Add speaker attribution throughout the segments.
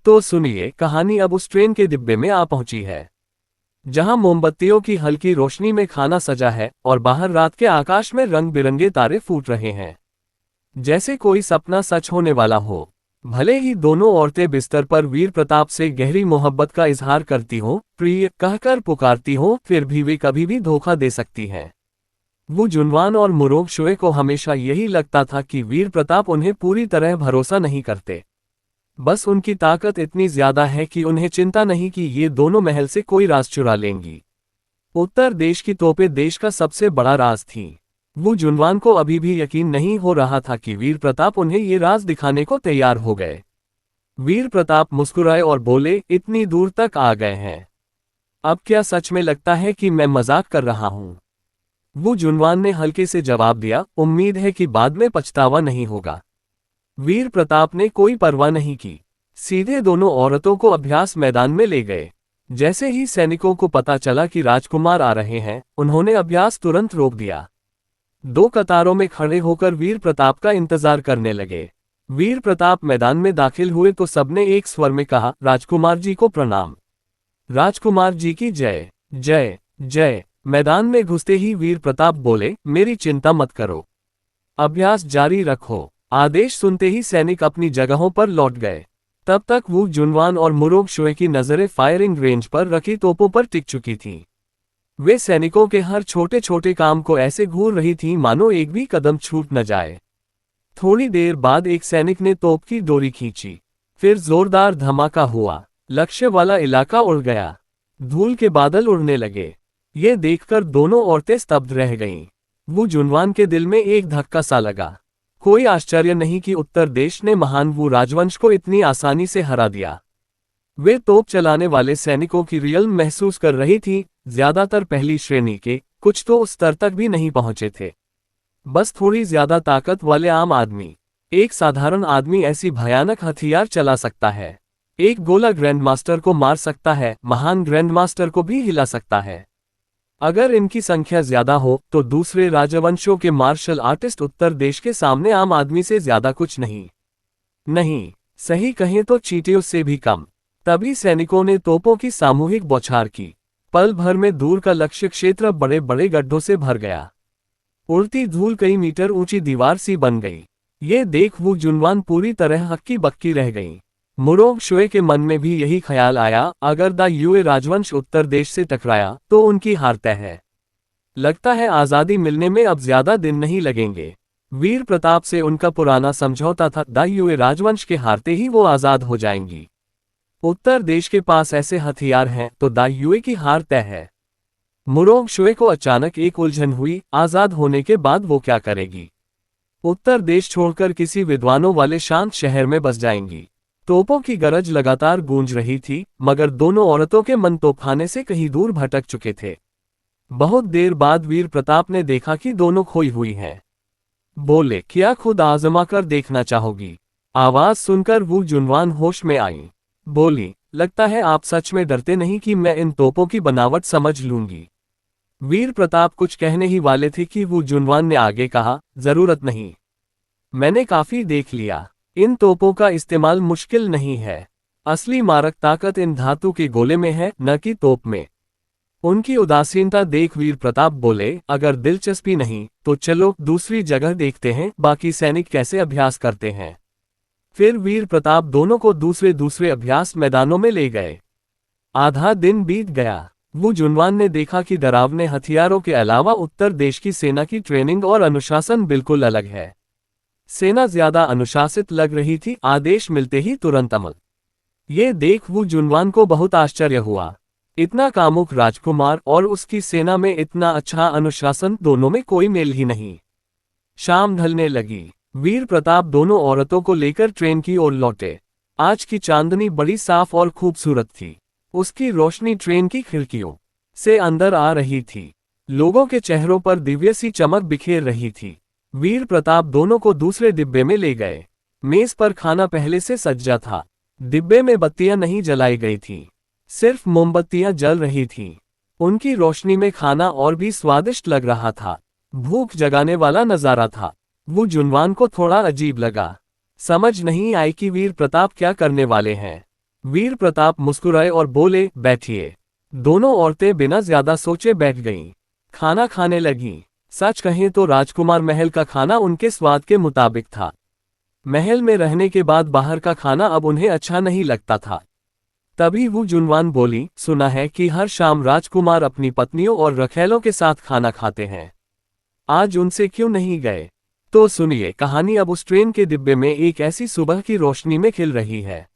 Speaker 1: तो सुनिए, कहानी अब उस ट्रेन के डिब्बे में आ पहुंची है जहां मोमबत्तियों की हल्की रोशनी में खाना सजा है और बाहर रात के आकाश में रंग बिरंगे तारे फूट रहे हैं, जैसे कोई सपना सच होने वाला हो। भले ही दोनों औरतें बिस्तर पर वीर प्रताप से गहरी मोहब्बत का इजहार करती हों, प्रिय कहकर पुकारती हों, फिर भी वे कभी भी धोखा दे सकती हैं। वो जुनवान और मुरोग शोए को हमेशा यही लगता था कि वीर प्रताप उन्हें पूरी तरह भरोसा नहीं करते। बस उनकी ताकत इतनी ज्यादा है कि उन्हें चिंता नहीं कि ये दोनों महल से कोई राज चुरा लेंगी। उत्तर देश की तोपें देश का सबसे बड़ा राज थीं। वो जुनवान को अभी भी यकीन नहीं हो रहा था कि वीर प्रताप उन्हें ये राज दिखाने को तैयार हो गए। वीर प्रताप मुस्कुराए और बोले, इतनी दूर तक आ गए हैं, अब क्या सच में लगता है कि मैं मजाक कर रहा हूं? वो जुनवान ने हल्के से जवाब दिया, उम्मीद है कि बाद में पछतावा नहीं होगा। वीर प्रताप ने कोई परवाह नहीं की, सीधे दोनों औरतों को अभ्यास मैदान में ले गए। जैसे ही सैनिकों को पता चला कि राजकुमार आ रहे हैं, उन्होंने अभ्यास तुरंत रोक दिया। दो कतारों में खड़े होकर वीर प्रताप का इंतजार करने लगे। वीर प्रताप मैदान में दाखिल हुए तो सबने एक स्वर में कहा, राजकुमार जी को प्रणाम, राजकुमार जी की जय जय जय। मैदान में घुसते ही वीर प्रताप बोले, मेरी चिंता मत करो, अभ्यास जारी रखो। आदेश सुनते ही सैनिक अपनी जगहों पर लौट गए। तब तक वो जुनवान और मुरोग शोए की नजरें फायरिंग रेंज पर रखी तोपों पर टिक चुकी थीं। वे सैनिकों के हर छोटे छोटे काम को ऐसे घूर रही थीं मानो एक भी कदम छूट न जाए। थोड़ी देर बाद एक सैनिक ने तोप की डोरी खींची, फिर जोरदार धमाका हुआ। लक्ष्य वाला इलाका उड़ गया, धूल के बादल उड़ने लगे। ये देखकर दोनों औरतें स्तब्ध रह गईं। वो जुनवान के दिल में एक धक्का सा लगा। कोई आश्चर्य नहीं कि उत्तर देश ने महान वू राजवंश को इतनी आसानी से हरा दिया। वे तोप चलाने वाले सैनिकों की रियल महसूस कर रही थी, ज्यादातर पहली श्रेणी के, कुछ तो उस स्तर तक भी नहीं पहुंचे थे। बस थोड़ी ज्यादा ताकत वाले आम आदमी। एक साधारण आदमी ऐसी भयानक हथियार चला सकता है। एक गोला ग्रैंडमास्टर को मार सकता है, महान ग्रैंडमास्टर को भी हिला सकता है। अगर इनकी संख्या ज्यादा हो तो दूसरे राजवंशों के मार्शल आर्टिस्ट उत्तर देश के सामने आम आदमी से ज्यादा कुछ नहीं, सही कहें तो चींटियों से भी कम। तभी सैनिकों ने तोपों की सामूहिक बौछार की। पल भर में दूर का लक्ष्य क्षेत्र बड़े बड़े गड्ढों से भर गया। उड़ती धूल कई मीटर ऊंची दीवार सी बन गई। ये देख वो जुनवान पूरी तरह हक्की बक्की रह गई। मुरोग शोए के मन में भी यही ख्याल आया, अगर द यूए राजवंश उत्तर देश से टकराया तो उनकी हार तय है। लगता है आज़ादी मिलने में अब ज्यादा दिन नहीं लगेंगे। वीर प्रताप से उनका पुराना समझौता था, द यूए राजवंश के हारते ही वो आज़ाद हो जाएंगी। उत्तर देश के पास ऐसे हथियार हैं तो द यूए की हार तय है। मुरोग शोए को अचानक एक उलझन हुई, आज़ाद होने के बाद वो क्या करेगी? उत्तर देश छोड़कर किसी विद्वानों वाले शांत शहर में बस जाएंगी। तोपों की गरज लगातार गूंज रही थी, मगर दोनों औरतों के मन तोपखाने से कहीं दूर भटक चुके थे। बहुत देर बाद वीर प्रताप ने देखा कि दोनों खोई हुई हैं। बोले, क्या खुद आजमा कर देखना चाहोगी? आवाज सुनकर वो जुनवान होश में आई। बोली, लगता है आप सच में डरते नहीं कि मैं इन तोपों की बनावट समझ लूंगी। वीर प्रताप कुछ कहने ही वाले थे कि वो जुनवान ने आगे कहा, जरूरत नहीं, मैंने काफी देख लिया। इन तोपों का इस्तेमाल मुश्किल नहीं है। असली मारक ताकत इन धातु के गोले में है, न कि तोप में। उनकी उदासीनता देख वीर प्रताप बोले, अगर दिलचस्पी नहीं तो चलो दूसरी जगह देखते हैं, बाकी सैनिक कैसे अभ्यास करते हैं। फिर वीर प्रताप दोनों को दूसरे दूसरे अभ्यास मैदानों में ले गए। आधा दिन बीत गया। वो जुनवान ने देखा कि डरावने हथियारों के अलावा उत्तर देश की सेना की ट्रेनिंग और अनुशासन बिल्कुल अलग है। सेना ज्यादा अनुशासित लग रही थी, आदेश मिलते ही तुरंत अमल। ये देख वो जुनवान को बहुत आश्चर्य हुआ। इतना कामुक राजकुमार और उसकी सेना में इतना अच्छा अनुशासन, दोनों में कोई मेल ही नहीं। शाम ढलने लगी। वीर प्रताप दोनों औरतों को लेकर ट्रेन की ओर लौटे। आज की चांदनी बड़ी साफ और खूबसूरत थी। उसकी रोशनी ट्रेन की खिड़कियों से अंदर आ रही थी। लोगों के चेहरों पर दिव्य सी चमक बिखेर रही थी। वीर प्रताप दोनों को दूसरे डिब्बे में ले गए। मेज पर खाना पहले से सज्जा था। डिब्बे में बत्तियां नहीं जलाई गई थीं, सिर्फ मोमबत्तियां जल रही थीं। उनकी रोशनी में खाना और भी स्वादिष्ट लग रहा था। भूख जगाने वाला नजारा था। वो जुनवान को थोड़ा अजीब लगा। समझ नहीं आई कि वीर प्रताप क्या करने वाले हैं। वीर प्रताप मुस्कुराए और बोले, बैठिए। दोनों औरतें बिना ज्यादा सोचे बैठ गईं। खाना खाने लगीं। सच कहें तो राजकुमार महल का खाना उनके स्वाद के मुताबिक था। महल में रहने के बाद बाहर का खाना अब उन्हें अच्छा नहीं लगता था। तभी वू जुनवान बोली, सुना है कि हर शाम राजकुमार अपनी पत्नियों और रखैलों के साथ खाना खाते हैं। आज उनसे क्यों नहीं गए? तो सुनिए कहानी अब उस ट्रेन के डिब्बे में एक ऐसी सुबह की रोशनी में खिल रही है,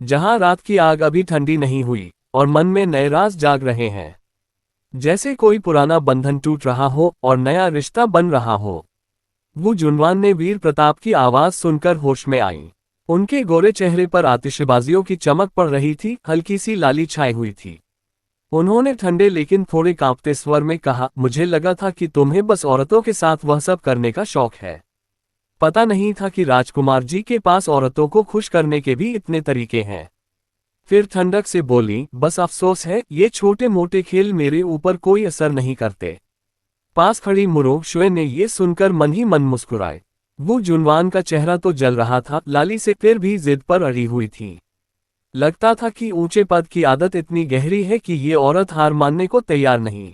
Speaker 1: जहां रात की आग अभी ठंडी नहीं हुई और मन में नए राज जाग रहे हैं। जैसे कोई पुराना बंधन टूट रहा हो और नया रिश्ता बन रहा हो। वो जुनवान ने वीर प्रताप की आवाज सुनकर होश में आई। उनके गोरे चेहरे पर आतिशबाजियों की चमक पड़ रही थी, हल्की सी लाली छाई हुई थी। उन्होंने ठंडे लेकिन थोड़े कांपते स्वर में कहा, मुझे लगा था कि तुम्हें बस औरतों के साथ वह सब करने का शौक है। पता नहीं था कि राजकुमार जी के पास औरतों को खुश करने के भी इतने तरीके हैं। फिर ठंडक से बोली, बस अफसोस है ये छोटे मोटे खेल मेरे ऊपर कोई असर नहीं करते। पास खड़ी मुरोग शुए ने ये सुनकर मन ही मन मुस्कुराए। वो जुनवान का चेहरा तो जल रहा था, लाली से फिर भी जिद पर अड़ी हुई थी। लगता था कि ऊंचे पद की आदत इतनी गहरी है कि ये औरत हार मानने को तैयार नहीं।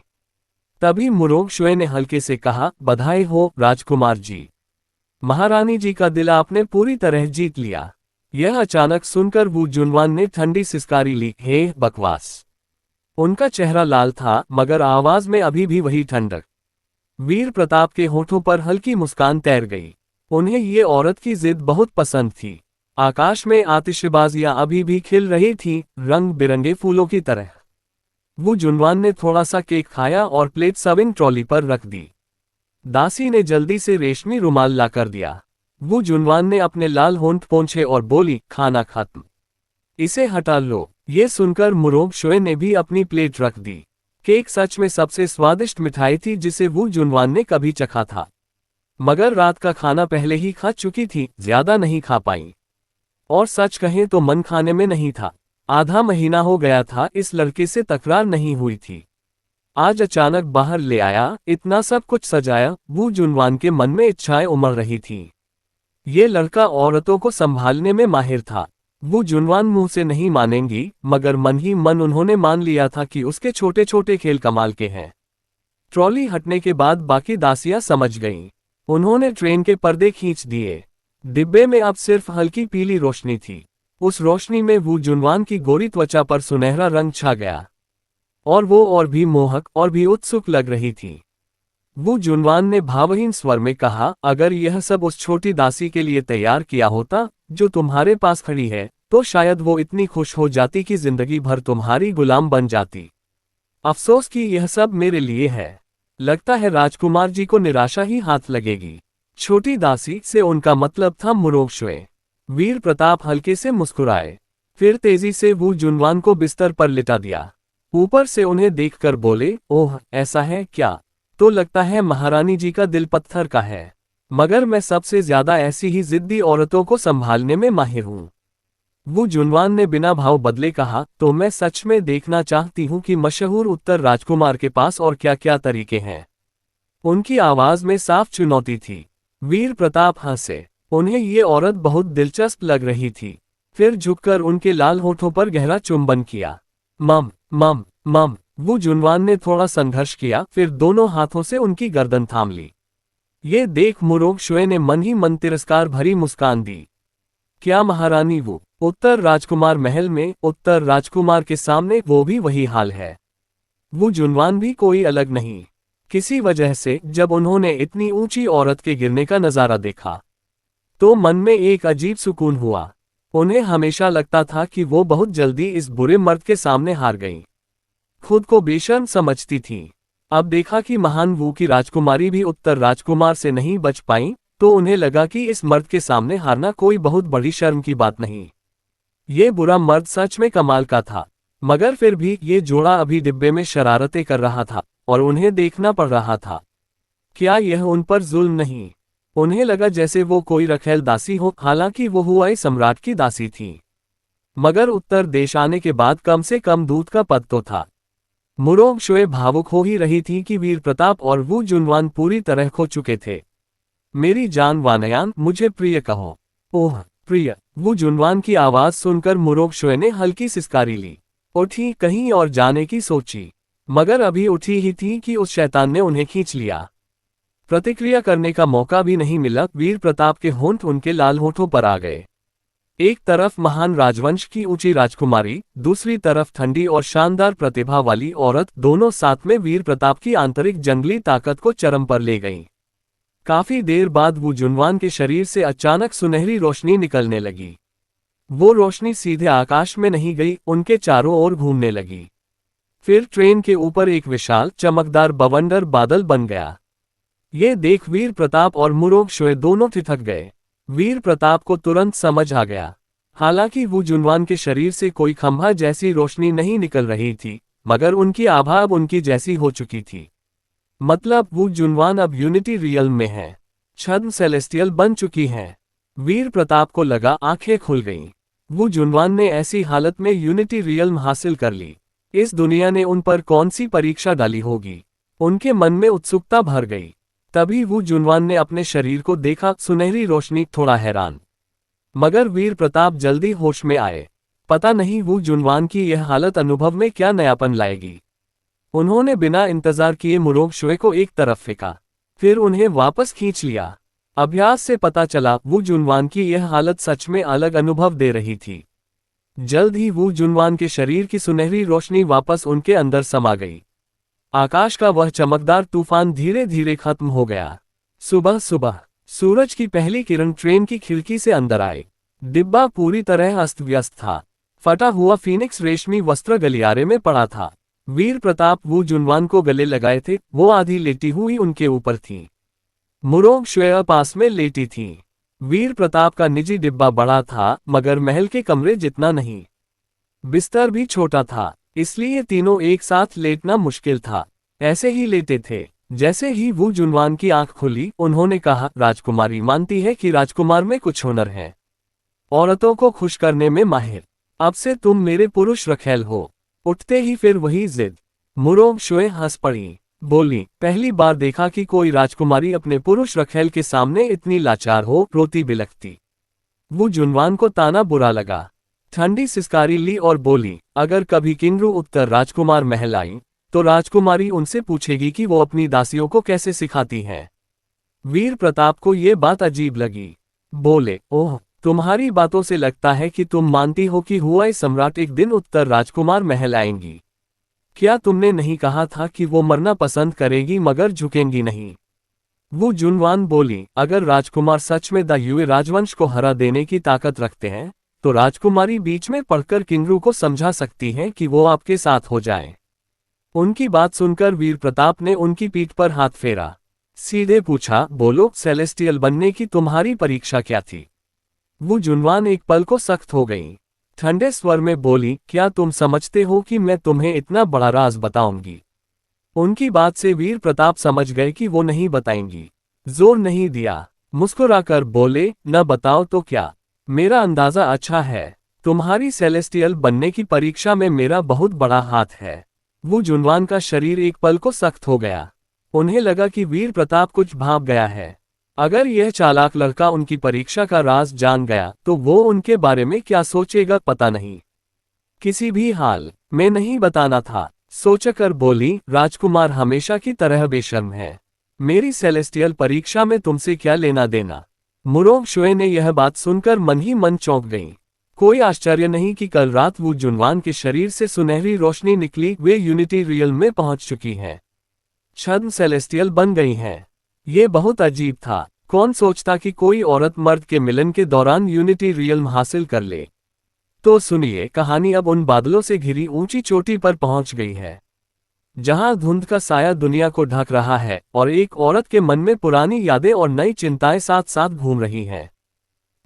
Speaker 1: तभी मुरोग शुए ने हल्के से कहा, बधाई हो राजकुमार जी। महारानी जी का दिल आपने पूरी तरह जीत लिया। यह अचानक सुनकर वो जुनवान ने ठंडी सिसकारी ली, हे बकवास। उनका चेहरा लाल था मगर आवाज में अभी भी वही ठंडक। वीर प्रताप के होठों पर हल्की मुस्कान तैर गई। उन्हें ये औरत की जिद बहुत पसंद थी। आकाश में आतिशबाजियां अभी भी खिल रही थीं, रंग बिरंगे फूलों की तरह। वो जुनवान ने थोड़ा सा केक खाया और प्लेट सर्विंग ट्रॉली पर रख दी। दासी ने जल्दी से रेशमी रुमाल ला कर दिया। वो जुनवान ने अपने लाल होंठ पोंछे और बोली, खाना खत्म। इसे हटा लो। ये सुनकर मुरोग शुए ने भी अपनी प्लेट रख दी। केक सच में सबसे स्वादिष्ट मिठाई थी जिसे वो जुनवान ने कभी चखा था। मगर रात का खाना पहले ही खा चुकी थी, ज्यादा नहीं खा पाई। और सच कहें तो मन खाने में नहीं था। आधा महीना हो गया था इस लड़के से तकरार नहीं हुई थी। आज अचानक बाहर ले आया, इतना सब कुछ सजाया। वो जुनवान के मन में इच्छाएं उमड़ रही थीं। ये लड़का औरतों को संभालने में माहिर था। वो जुनवान मुंह से नहीं मानेंगी, मगर मन ही मन उन्होंने मान लिया था कि उसके छोटे छोटे खेल कमाल के हैं। ट्रॉली हटने के बाद बाकी दासियां समझ गईं। उन्होंने ट्रेन के पर्दे खींच दिए। डिब्बे में अब सिर्फ हल्की पीली रोशनी थी। उस रोशनी में वो जुनवान की गोरी त्वचा पर सुनहरा रंग छा गया और वो और भी मोहक और भी उत्सुक लग रही थी। वो जुनवान ने भावहीन स्वर में कहा, अगर यह सब उस छोटी दासी के लिए तैयार किया होता जो तुम्हारे पास खड़ी है, तो शायद वो इतनी खुश हो जाती कि जिंदगी भर तुम्हारी गुलाम बन जाती। अफसोस कि यह सब मेरे लिए है। लगता है राजकुमार जी को निराशा ही हाथ लगेगी। छोटी दासी से उनका मतलब था मुरोग शुए। वीर प्रताप हल्के से मुस्कुराए। फिर तेजी से वो जुनवान को बिस्तर पर लिटा दिया। ऊपर से उन्हें देखकर बोले, ओह ऐसा है क्या? तो लगता है महारानी जी का दिल पत्थर का है। मगर मैं सबसे ज्यादा ऐसी ही जिद्दी औरतों को संभालने में माहिर हूं। वो जुनवान ने बिना भाव बदले कहा, तो मैं सच में देखना चाहती हूं कि मशहूर उत्तर राजकुमार के पास और क्या क्या तरीके हैं। उनकी आवाज में साफ चुनौती थी। वीर प्रताप हंसे। उन्हें ये औरत बहुत दिलचस्प लग रही थी। फिर झुककर उनके लाल होठों पर गहरा चुंबन किया। मम मम मम। वो जुनवान ने थोड़ा संघर्ष किया, फिर दोनों हाथों से उनकी गर्दन थाम ली। ये देख मुरोग शुए ने मन ही मन तिरस्कार भरी मुस्कान दी। क्या महारानी, वो उत्तर राजकुमार महल में उत्तर राजकुमार के सामने वो भी वही हाल है। वो जुनवान भी कोई अलग नहीं। किसी वजह से जब उन्होंने इतनी ऊंची औरत के गिरने का नजारा देखा तो मन में एक अजीब सुकून हुआ। उन्हें हमेशा लगता था कि वो बहुत जल्दी इस बुरे मर्द के सामने हार गईं। खुद को बेशर्म समझती थीं। अब देखा कि महान वू की राजकुमारी भी उत्तर राजकुमार से नहीं बच पाई, तो उन्हें लगा कि इस मर्द के सामने हारना कोई बहुत बड़ी शर्म की बात नहीं। ये बुरा मर्द सच में कमाल का था, मगर फिर भी ये जोड़ा अभी डिब्बे में शरारतें कर रहा था और उन्हें देखना पड़ रहा था। क्या यह उन पर जुल्म नहीं? उन्हें लगा जैसे वो कोई रखैल दासी हो, हालांकि वो हुआई सम्राट की दासी थी। मगर उत्तर देश आने के बाद कम से कम दूत का पद तो था। मुरोग शुए भावुक हो ही रही थी कि वीर प्रताप और वो जुनवान पूरी तरह खो चुके थे। मेरी जान वानयान, मुझे प्रिय कहो। ओह प्रिय, वू जुनवान की आवाज सुनकर मुरोक शुए ने हल्की सिसकारी ली। उठी, कहीं और जाने की सोची, मगर अभी उठी ही थी कि उस शैतान ने उन्हें खींच लिया। प्रतिक्रिया करने का मौका भी नहीं मिला। वीर प्रताप के होंठ उनके लाल होठों पर आ गए। एक तरफ महान राजवंश की ऊंची राजकुमारी, दूसरी तरफ ठंडी और शानदार प्रतिभा वाली औरत, दोनों साथ में वीर प्रताप की आंतरिक जंगली ताकत को चरम पर ले गईं। काफी देर बाद वू जुनवान के शरीर से अचानक सुनहरी रोशनी निकलने लगी। वो रोशनी सीधे आकाश में नहीं गई, उनके चारों ओर घूमने लगी। फिर ट्रेन के ऊपर एक विशाल चमकदार बवंडर बादल बन गया। ये देख वीर प्रताप और मुरोक शुए दोनों ठिठक गए। वीर प्रताप को तुरंत समझ आ गया। हालांकि वू जुनवान के शरीर से कोई खंभा जैसी रोशनी नहीं निकल रही थी, मगर उनकी आभा अब उनकी जैसी हो चुकी थी। मतलब वू जुनवान अब यूनिटी रियल्म में है, छद्म सेलेस्टियल बन चुकी हैं। वीर प्रताप को लगा आंखें खुल गईं। वू जुनवान ने ऐसी हालत में यूनिटी रियल्म हासिल कर ली। इस दुनिया ने उन पर कौन सी परीक्षा डाली होगी? उनके मन में उत्सुकता भर गई। तभी वू जुनवान ने अपने शरीर को देखा, सुनहरी रोशनी, थोड़ा हैरान। मगर वीर प्रताप जल्दी होश में आए। पता नहीं वू जुनवान की यह हालत अनुभव में क्या नयापन लाएगी। उन्होंने बिना इंतजार किए मुरोक शुए को एक तरफ फेंका, फिर उन्हें वापस खींच लिया। अभ्यास से पता चला वू जुनवान की यह हालत सच में अलग अनुभव दे रही थी। जल्द ही वू जुनवान के शरीर की सुनहरी रोशनी वापस उनके अंदर समा गई। आकाश का वह चमकदार तूफान धीरे धीरे खत्म हो गया। सुबह सुबह सूरज की पहली किरण ट्रेन की खिड़की से अंदर आए। डिब्बा पूरी तरह अस्त व्यस्त था। फटा हुआ फीनिक्स रेशमी वस्त्र गलियारे में पड़ा था। वीर प्रताप वू जुनवान को गले लगाए थे, वो आधी लेटी हुई उनके ऊपर थी। मुरोक शुए पास में लेटी थी। वीर प्रताप का निजी डिब्बा बड़ा था, मगर महल के कमरे जितना नहीं। बिस्तर भी छोटा था, इसलिए तीनों एक साथ लेटना मुश्किल था। ऐसे ही लेटे थे। जैसे ही वू जुनवान की आंख खुली, उन्होंने कहा, राजकुमारी मानती है कि राजकुमार में कुछ हुनर है, औरतों को खुश करने में माहिर। अब से तुम मेरे पुरुष रखेल हो। उठते ही फिर वही जिद। मुरोक शुए हंस पड़ी, बोली, पहली बार देखा कि कोई राजकुमारी अपने पुरुष रखेल के सामने इतनी लाचार हो, रोती बिलखती। वू जुनवान को ताना बुरा लगा। ठंडी सिसकारी ली और बोली, अगर कभी किंगरू उत्तर राजकुमार महल आई, तो राजकुमारी उनसे पूछेगी कि वो अपनी दासियों को कैसे सिखाती हैं। वीर प्रताप को ये बात अजीब लगी। बोले, ओह, तुम्हारी बातों से लगता है कि तुम मानती हो कि हुआई सम्राट एक दिन उत्तर राजकुमार महल आएंगी। क्या तुमने नहीं कहा था कि वो मरना पसंद करेगी मगर झुकेंगी नहीं? वो जुनवान बोली, अगर राजकुमार सच में द युए राजवंश को हरा देने की ताकत रखते हैं, तो राजकुमारी बीच में पड़कर किंगरू को समझा सकती हैं कि वो आपके साथ हो जाए। उनकी बात सुनकर वीर प्रताप ने उनकी पीठ पर हाथ फेरा। सीधे पूछा, बोलो, सेलेस्टियल बनने की तुम्हारी परीक्षा क्या थी? वो जुनवान एक पल को सख्त हो गई। ठंडे स्वर में बोली, क्या तुम समझते हो कि मैं तुम्हें इतना बड़ा राज बताऊंगी? उनकी बात से वीर प्रताप समझ गए कि वो नहीं बताएंगी। जोर नहीं दिया, मुस्कुराकर बोले, न बताओ तो क्या, मेरा अंदाजा अच्छा है। तुम्हारी सेलेस्टियल बनने की परीक्षा में मेरा बहुत बड़ा हाथ है। वो जुनवान का शरीर एक पल को सख्त हो गया। उन्हें लगा कि वीर प्रताप कुछ भाप गया है। अगर यह चालाक लड़का उनकी परीक्षा का राज जान गया, तो वो उनके बारे में क्या सोचेगा पता नहीं। किसी भी हाल में नहीं बताना था, सोचकर बोली, राजकुमार हमेशा की तरह बेशर्म है। मेरी सेलेस्टियल परीक्षा में तुमसे क्या लेना देना? मुरोक शुए ने यह बात सुनकर मन ही मन चौंक गई। कोई आश्चर्य नहीं कि कल रात वो जुनवान के शरीर से सुनहरी रोशनी निकली, वे यूनिटी रियल में पहुंच चुकी हैं, छद्म सेलेस्टियल बन गई हैं। ये बहुत अजीब था। कौन सोचता कि कोई औरत मर्द के मिलन के दौरान यूनिटी रियल्म हासिल कर ले। तो सुनिए, कहानी अब उन बादलों से घिरी ऊंची चोटी पर पहुंच गई है, जहां धुंध का साया दुनिया को ढक रहा है और एक औरत के मन में पुरानी यादें और नई चिंताएं साथ साथ घूम रही हैं।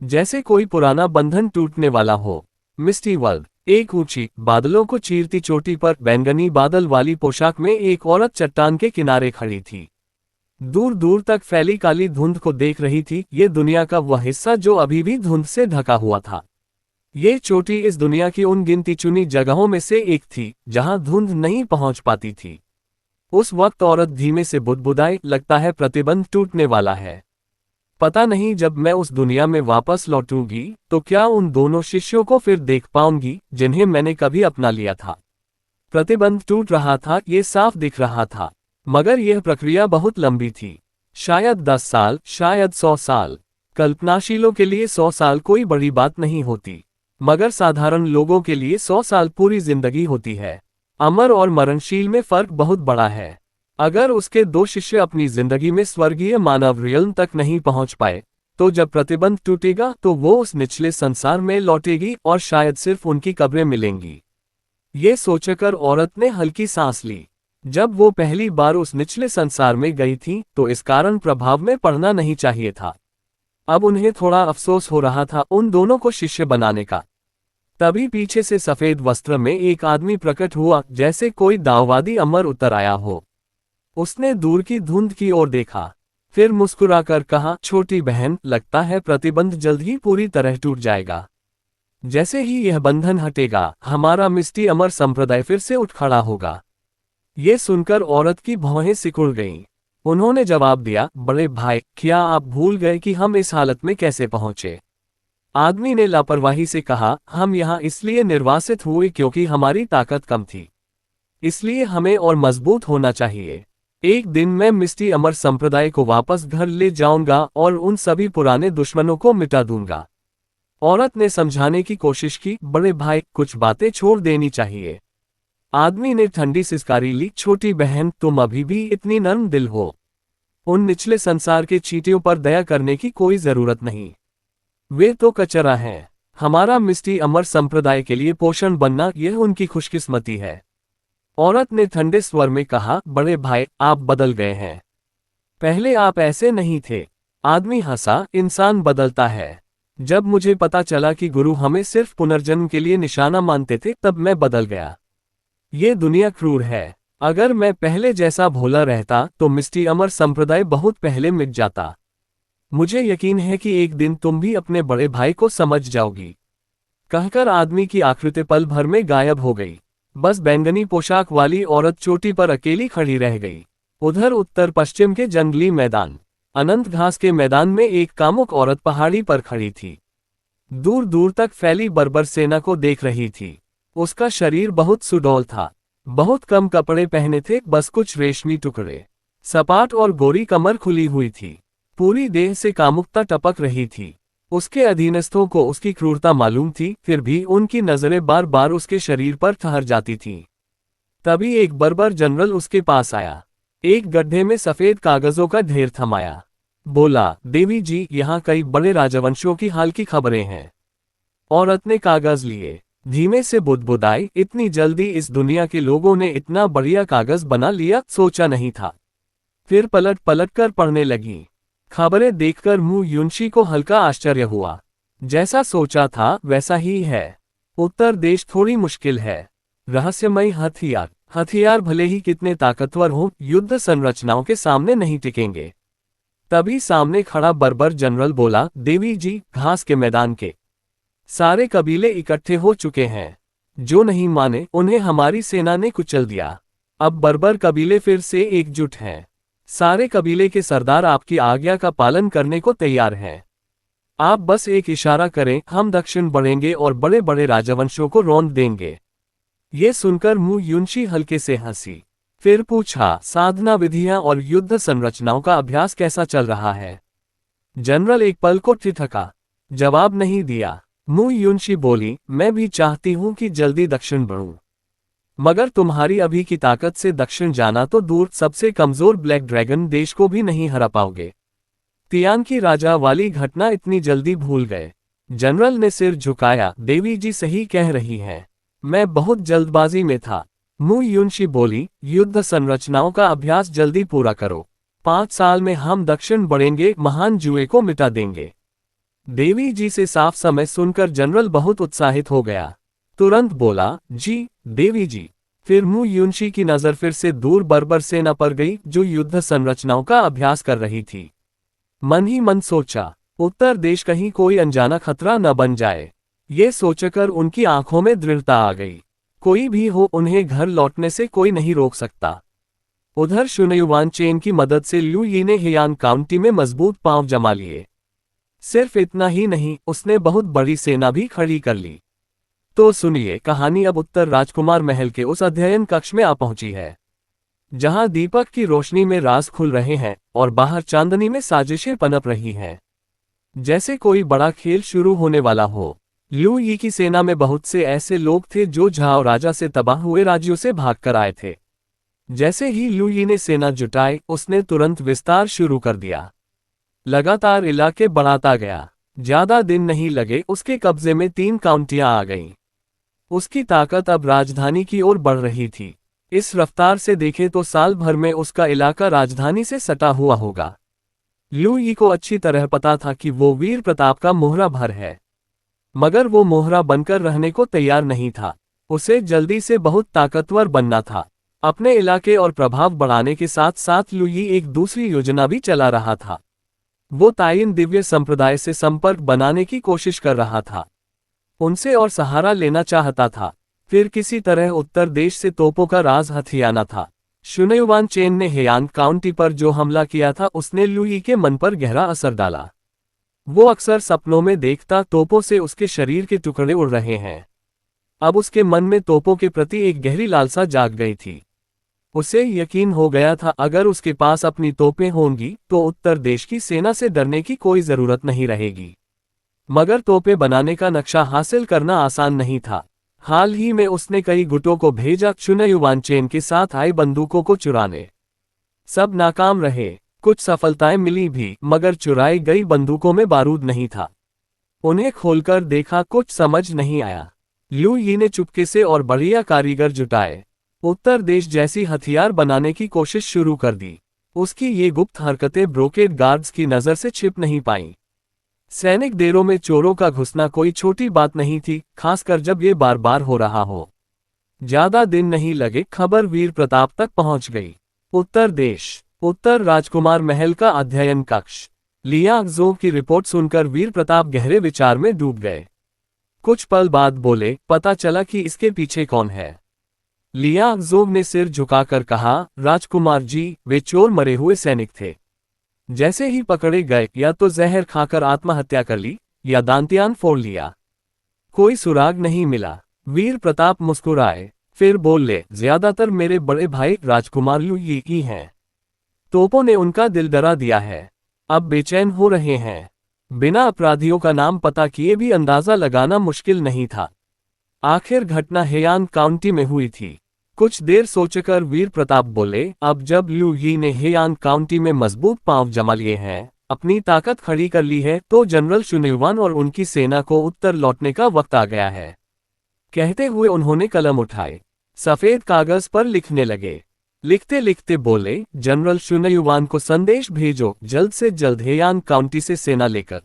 Speaker 1: जैसे कोई पुराना बंधन टूटने वाला हो। मिस्टी वर्ल्ड। एक ऊंची बादलों को चीरती चोटी पर बैंगनी बादल वाली पोशाक में एक औरत चट्टान के किनारे खड़ी थी। दूर दूर तक फैली काली धुंध को देख रही थी। ये दुनिया का वह हिस्सा जो अभी भी धुंध से ढका हुआ था। ये चोटी इस दुनिया की उन गिनती चुनी जगहों में से एक थी जहां धुंध नहीं पहुंच पाती थी। उस वक्त औरत धीमे से बुदबुदाई, लगता है प्रतिबंध टूटने वाला है। पता नहीं जब मैं उस दुनिया में वापस लौटूंगी तो क्या उन दोनों शिष्यों को फिर देख पाऊंगी जिन्हें मैंने कभी अपना लिया था। प्रतिबंध टूट रहा था, ये साफ दिख रहा था, मगर यह प्रक्रिया बहुत लंबी थी। शायद 10 साल, शायद 100 साल। कल्पनाशीलों के लिए 100 साल कोई बड़ी बात नहीं होती, मगर साधारण लोगों के लिए 100 साल पूरी जिंदगी होती है। अमर और मरणशील में फर्क बहुत बड़ा है। अगर उसके 2 शिष्य अपनी जिंदगी में स्वर्गीय मानव रियल्म तक नहीं पहुंच पाए, तो जब प्रतिबंध टूटेगा तो वो उस निचले संसार में लौटेगी और शायद सिर्फ उनकी कब्रें मिलेंगी। ये सोचकर औरत ने हल्की सांस ली। जब वो पहली बार उस निचले संसार में गई थी तो इस कारण प्रभाव में पड़ना नहीं चाहिए था। अब उन्हें थोड़ा अफसोस हो रहा था उन दोनों को शिष्य बनाने का। तभी पीछे से सफेद वस्त्र में एक आदमी प्रकट हुआ, जैसे कोई दाववादी अमर उतर आया हो। उसने दूर की धुंध की ओर देखा, फिर मुस्कुराकर कहा, छोटी बहन, लगता है प्रतिबंध जल्द ही पूरी तरह टूट जाएगा। जैसे ही यह बंधन हटेगा, हमारा मिस्टी अमर संप्रदाय फिर से उठ खड़ा होगा। ये सुनकर औरत की भौहें सिकुड़ गईं। उन्होंने जवाब दिया, बड़े भाई, क्या आप भूल गए कि हम इस हालत में कैसे पहुंचे? आदमी ने लापरवाही से कहा, हम यहाँ इसलिए निर्वासित हुए क्योंकि हमारी ताकत कम थी, इसलिए हमें और मजबूत होना चाहिए। एक दिन मैं मिस्टी अमर संप्रदाय को वापस घर ले जाऊंगा और उन सभी पुराने दुश्मनों को मिटा दूंगा। औरत ने समझाने की कोशिश की, बड़े भाई, कुछ बातें छोड़ देनी चाहिए। आदमी ने ठंडी सिसकारी ली, छोटी बहन, तुम अभी भी इतनी नर्म दिल हो। उन निचले संसार के चींटियों पर दया करने की कोई जरूरत नहीं, वे तो कचरा हैं। हमारा मिस्टी अमर संप्रदाय के लिए पोषण बनना, यह उनकी खुशकिस्मती है। औरत ने ठंडे स्वर में कहा, बड़े भाई, आप बदल गए हैं, पहले आप ऐसे नहीं थे। आदमी हंसा, इंसान बदलता है। जब मुझे पता चला कि गुरु हमें सिर्फ पुनर्जन्म के लिए निशाना मानते थे, तब मैं बदल गया। ये दुनिया क्रूर है। अगर मैं पहले जैसा भोला रहता तो मिस्टी अमर संप्रदाय बहुत पहले मिट जाता। मुझे यकीन है कि एक दिन तुम भी अपने बड़े भाई को समझ जाओगी। कहकर आदमी की आकृति पल भर में गायब हो गई। बस बैंगनी पोशाक वाली औरत चोटी पर अकेली खड़ी रह गई। उधर उत्तर पश्चिम के जंगली मैदान, अनंत घास के मैदान में एक कामुक औरत पहाड़ी पर खड़ी थी। दूर दूर तक फैली बर्बर सेना को देख रही थी। उसका शरीर बहुत सुडौल था, बहुत कम कपड़े पहने थे, बस कुछ रेशमी टुकड़े। सपाट और गोरी कमर खुली हुई थी, पूरी देह से कामुकता टपक रही थी। उसके अधीनस्थों को उसकी क्रूरता मालूम थी, फिर भी उनकी नजरें बार बार उसके शरीर पर ठहर जाती थीं। तभी एक बर्बर जनरल उसके पास आया, एक गड्ढे में सफेद कागजों का ढेर थमाया। बोला, देवी जी, यहाँ कई बड़े राजवंशों की हाल की खबरें हैं। औरत ने कागज लिए, धीमे से बुदबुदाई, इतनी जल्दी इस दुनिया के लोगों ने इतना बढ़िया कागज बना लिया, सोचा नहीं था। फिर पलट पलट कर पढ़ने लगी। खबरें देखकर मुंह युनशी को हल्का आश्चर्य हुआ। जैसा सोचा था वैसा ही है। उत्तर देश थोड़ी मुश्किल है। रहस्यमयी हथियार, हथियार भले ही कितने ताकतवर हों, युद्ध संरचनाओं के सामने नहीं टिकेंगे। तभी सामने खड़ा बर्बर जनरल बोला, देवी जी, घास के मैदान के सारे कबीले इकट्ठे हो चुके हैं। जो नहीं माने उन्हें हमारी सेना ने कुचल दिया। अब बर्बर कबीले फिर से एकजुट हैं। सारे कबीले के सरदार आपकी आज्ञा का पालन करने को तैयार हैं। आप बस एक इशारा करें, हम दक्षिण बढ़ेंगे और बड़े बड़े राजवंशों को रौंद देंगे। ये सुनकर मुंह युनशी हल्के से हंसी। फिर पूछा, साधना विधियां और युद्ध संरचनाओं का अभ्यास कैसा चल रहा है? जनरल एक पल को ठिठका, जवाब नहीं दिया। मुंह युनशी बोली, मैं भी चाहती हूं कि जल्दी दक्षिण बढ़ूं, मगर तुम्हारी अभी की ताकत से दक्षिण जाना तो दूर, सबसे कमजोर ब्लैक ड्रैगन देश को भी नहीं हरा पाओगे। तियान की राजा वाली घटना इतनी जल्दी भूल गए? जनरल ने सिर झुकाया, देवी जी सही कह रही हैं, मैं बहुत जल्दबाजी में था। मुंह युनशी बोली, युद्ध संरचनाओं का अभ्यास जल्दी पूरा करो। 5 साल में हम दक्षिण बढ़ेंगे, महान जुए को मिटा देंगे। देवी जी से साफ समय सुनकर जनरल बहुत उत्साहित हो गया। तुरंत बोला, जी देवी जी। फिर मुंह युनशी की नजर फिर से दूर बर्बर सेना पर गई, जो युद्ध संरचनाओं का अभ्यास कर रही थी। मन ही मन सोचा, उत्तर देश कहीं कोई अनजाना खतरा न बन जाए। ये सोचकर उनकी आंखों में दृढ़ता आ गई। कोई भी हो, उन्हें घर लौटने से कोई नहीं रोक सकता। उधर शुनयुवान चेन की मदद से ल्यू यी ने हेयान काउंटी में मजबूत पांव जमा लिए। सिर्फ इतना ही नहीं, उसने बहुत बड़ी सेना भी खड़ी कर ली। तो सुनिए, कहानी अब उत्तर राजकुमार महल के उस अध्ययन कक्ष में आ पहुंची है, जहां दीपक की रोशनी में राज खुल रहे हैं और बाहर चांदनी में साजिशें पनप रही हैं। जैसे कोई बड़ा खेल शुरू होने वाला हो। लू यी की सेना में बहुत से ऐसे लोग थे जो झाओ राजा से तबाह हुए राज्यों से भागकर आए थे। जैसे ही लू यी ने सेना जुटाई, उसने तुरंत विस्तार शुरू कर दिया। लगातार इलाके बढ़ाता गया। ज्यादा दिन नहीं लगे, उसके कब्जे में 3 काउंटियां आ गईं। उसकी ताकत अब राजधानी की ओर बढ़ रही थी। इस रफ्तार से देखें तो साल भर में उसका इलाका राजधानी से सटा हुआ होगा। लू यी को अच्छी तरह पता था कि वो वीर प्रताप का मोहरा भर है, मगर वो मोहरा बनकर रहने को तैयार नहीं था। उसे जल्दी से बहुत ताकतवर बनना था। अपने इलाके और प्रभाव बढ़ाने के साथ साथ लू यी एक दूसरी योजना भी चला रहा था। वो ताइन दिव्य संप्रदाय से संपर्क बनाने की कोशिश कर रहा था, उनसे और सहारा लेना चाहता था। फिर किसी तरह उत्तर देश से तोपों का राज हथियाना था। शुनयुवान चेन ने हेयान काउंटी पर जो हमला किया था, उसने लू यी के मन पर गहरा असर डाला। वो अक्सर सपनों में देखता तोपों से उसके शरीर के टुकड़े उड़ रहे हैं। अब उसके मन में तोपों के प्रति एक गहरी लालसा जाग गई थी। उसे यकीन हो गया था, अगर उसके पास अपनी तोपें होंगी तो उत्तर देश की सेना से डरने की कोई जरूरत नहीं रहेगी। मगर तोपें बनाने का नक्शा हासिल करना आसान नहीं था। हाल ही में उसने कई गुटों को भेजा शुनयुवान चेन के साथ आई बंदूकों को चुराने। सब नाकाम रहे। कुछ सफलताएं मिली भी, मगर चुराई गई बंदूकों में बारूद नहीं था। उन्हें खोलकर देखा, कुछ समझ नहीं आया। लू यी ने चुपके से और बढ़िया कारीगर जुटाए। उत्तर देश जैसी हथियार बनाने की कोशिश शुरू कर दी। उसकी ये गुप्त हरकतें ब्रोकेड गार्ड्स की नज़र से छिप नहीं पाईं। सैनिक डेरों में चोरों का घुसना कोई छोटी बात नहीं थी, खासकर जब ये बार बार हो रहा हो। ज्यादा दिन नहीं लगे, खबर वीर प्रताप तक पहुंच गई। उत्तर देश, उत्तर राजकुमार महल का अध्ययन कक्ष। लियांगजो की रिपोर्ट सुनकर वीर प्रताप गहरे विचार में डूब गए। कुछ पल बाद बोले, पता चला कि इसके पीछे कौन है। लियांगजो ने सिर झुकाकर कहा, राजकुमार जी, वे चोर मरे हुए सैनिक थे। जैसे ही पकड़े गए, या तो जहर खाकर आत्महत्या कर ली या दांतियान फोड़ लिया। कोई सुराग नहीं मिला। वीर प्रताप मुस्कुराए, फिर बोले, ज्यादातर मेरे बड़े भाई राजकुमार लू यी की हैं। तोपों ने उनका दिल डरा दिया है। अब बेचैन हो रहे हैं। बिना अपराधियों का नाम पता किए भी अंदाजा लगाना मुश्किल नहीं था। आखिर घटना हेयान काउंटी में हुई थी। कुछ देर सोचकर वीर प्रताप बोले, अब जब लू यी ने हेयान काउंटी में मजबूत पांव जमा लिए हैं, अपनी ताकत खड़ी कर ली है, तो जनरल शुनयुवान और उनकी सेना को उत्तर लौटने का वक्त आ गया है। कहते हुए उन्होंने कलम उठाए, सफेद कागज पर लिखने लगे। लिखते लिखते बोले, जनरल शुनयुवान को संदेश भेजो, जल्द से जल्द हेयान काउंटी से सेना लेकर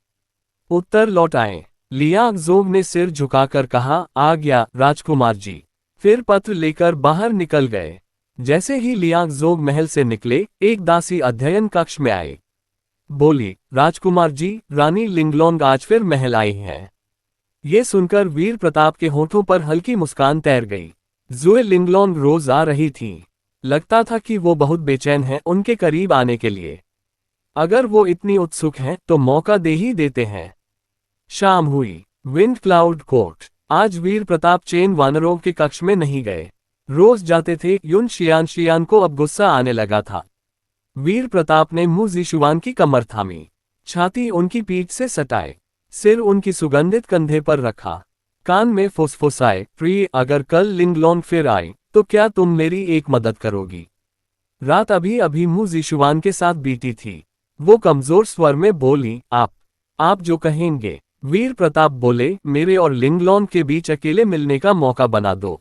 Speaker 1: उत्तर लौट आए। लियांगजो ने सिर झुकाकर कहा, आ गया राजकुमार जी। फिर पत्र लेकर बाहर निकल गए। जैसे ही लियांगजो महल से निकले, एक दासी अध्ययन कक्ष में आई। बोली, राजकुमार जी, रानी लिंगलोंग आज फिर महल आई हैं। ये सुनकर वीर प्रताप के होठों पर हल्की मुस्कान तैर गई। जुए लिंगलोंग रोज आ रही थीं। लगता था कि वो बहुत बेचैन हैं उनके करीब आने के लिए। अगर वो इतनी उत्सुक हैं तो मौका दे ही देते हैं। शाम हुई। Wind cloud court. आज वीर प्रताप चेन वानरों के कक्ष में नहीं गए। रोज जाते थे। युन शियान को अब गुस्सा आने लगा था। वीर प्रताप ने मुंह जिशुवान की कमर थामी, छाती उनकी पीठ से सटाए, सिर उनकी सुगंधित कंधे पर रखा, कान में फुसफुसाए, प्रिय, अगर कल लिंगलोंग फिर आए तो क्या तुम मेरी एक मदद करोगी। रात अभी अभी मुंह जिशुवान के साथ बीती थी। वो कमजोर स्वर में बोली, आप जो कहेंगे। वीर प्रताप बोले, मेरे और लिंगलोंग के बीच अकेले मिलने का मौका बना दो।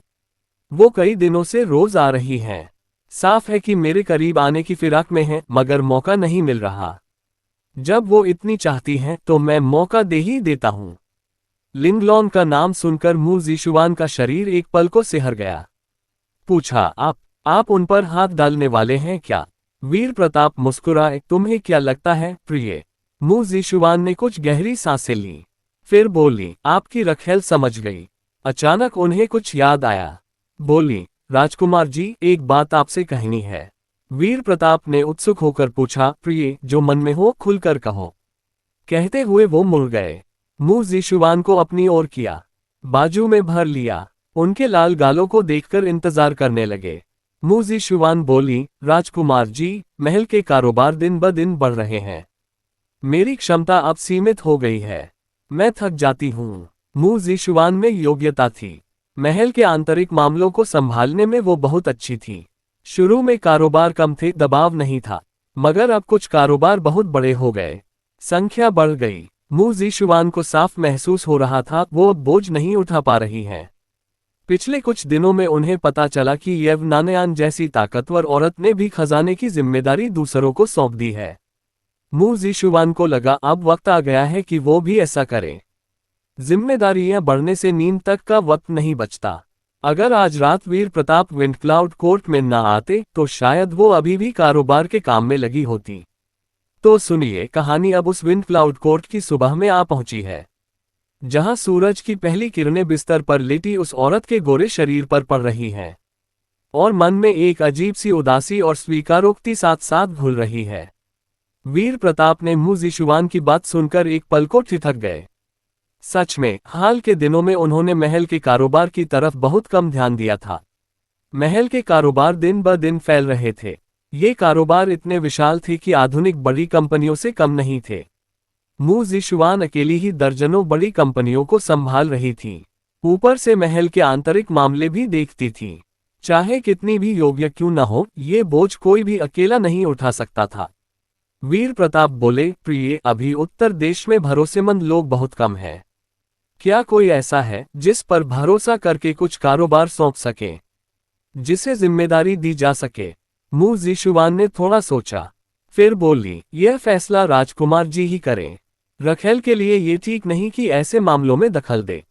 Speaker 1: वो कई दिनों से रोज आ रही हैं। साफ है कि मेरे करीब आने की फिराक में हैं, मगर मौका नहीं मिल रहा। जब वो इतनी चाहती हैं तो मैं मौका दे ही देता हूं। लिंगलोंग का नाम सुनकर मुंह जिशुवान का शरीर एक पल को सिहर गया। पूछा, आप उन पर हाथ डालने वाले हैं क्या। वीर प्रताप मुस्कुराए, तुम्हें क्या लगता है प्रिय। मुंह जिशुवान ने कुछ गहरी सांसें ली, फिर बोली, आपकी रखेल समझ गई। अचानक उन्हें कुछ याद आया। बोली, राजकुमार जी, एक बात आपसे कहनी है। वीर प्रताप ने उत्सुक होकर पूछा, प्रिय, जो मन में हो खुलकर कहो। कहते हुए वो मुड़ गए। मुंह जीशुवान को अपनी ओर किया, बाजू में भर लिया। उनके लाल गालों को देखकर इंतजार करने लगे। मुंह जीशुवान बोली, राजकुमार जी, महल के कारोबार दिन ब दिन बढ़ रहे हैं। मेरी क्षमता अब सीमित हो गई है। मैं थक जाती हूँ। मुंह जीशुवान में योग्यता थी। महल के आंतरिक मामलों को संभालने में वो बहुत अच्छी थी। शुरू में कारोबार कम थे, दबाव नहीं था, मगर अब कुछ कारोबार बहुत बड़े हो गए। संख्या बढ़ गई। मुंह जीशुवान को साफ महसूस हो रहा था वो अब बोझ नहीं उठा पा रही हैं। पिछले कुछ दिनों में उन्हें पता चला कि येवनानयान जैसी ताकतवर औरत ने भी खजाने की जिम्मेदारी दूसरों को सौंप दी है। मुंह जीशुवान को लगा अब वक्त आ गया है कि वो भी ऐसा करे। जिम्मेदारियां बढ़ने से नींद तक का वक्त नहीं बचता। अगर आज रात वीर प्रताप विंडक्लाउड कोर्ट में न आते तो शायद वो अभी भी कारोबार के काम में लगी होती। तो सुनिए कहानी अब उस विंडक्लाउड कोर्ट की सुबह में आ पहुंची है, जहां सूरज की पहली किरणें बिस्तर पर लेटी उस औरत के गोरे शरीर पर पड़ रही हैं, और मन में एक अजीब सी उदासी और स्वीकारोक्ति साथ साथ घुल रही है। वीर प्रताप ने मुंह जीशुवान की बात सुनकर एक पल को ठिठक गए। सच में हाल के दिनों में उन्होंने महल के कारोबार की तरफ बहुत कम ध्यान दिया था। महल के कारोबार दिन ब दिन फैल रहे थे। ये कारोबार इतने विशाल थे कि आधुनिक बड़ी कंपनियों से कम नहीं थे। मुंह जीशुवान अकेली ही दर्जनों बड़ी कंपनियों को संभाल रही थी। ऊपर से महल के आंतरिक मामले भी देखती थी। चाहे कितनी भी योग्य क्यों न हो, ये बोझ कोई भी अकेला नहीं उठा सकता था। वीर प्रताप बोले, प्रिय, अभी उत्तर देश में भरोसेमंद लोग बहुत कम हैं। क्या कोई ऐसा है जिस पर भरोसा करके कुछ कारोबार सौंप सके, जिसे जिम्मेदारी दी जा सके? मुंह जीशुवान ने थोड़ा सोचा, फिर बोली, यह फैसला राजकुमार जी ही करें। रखेल के लिए ये ठीक नहीं कि ऐसे मामलों में दखल दे।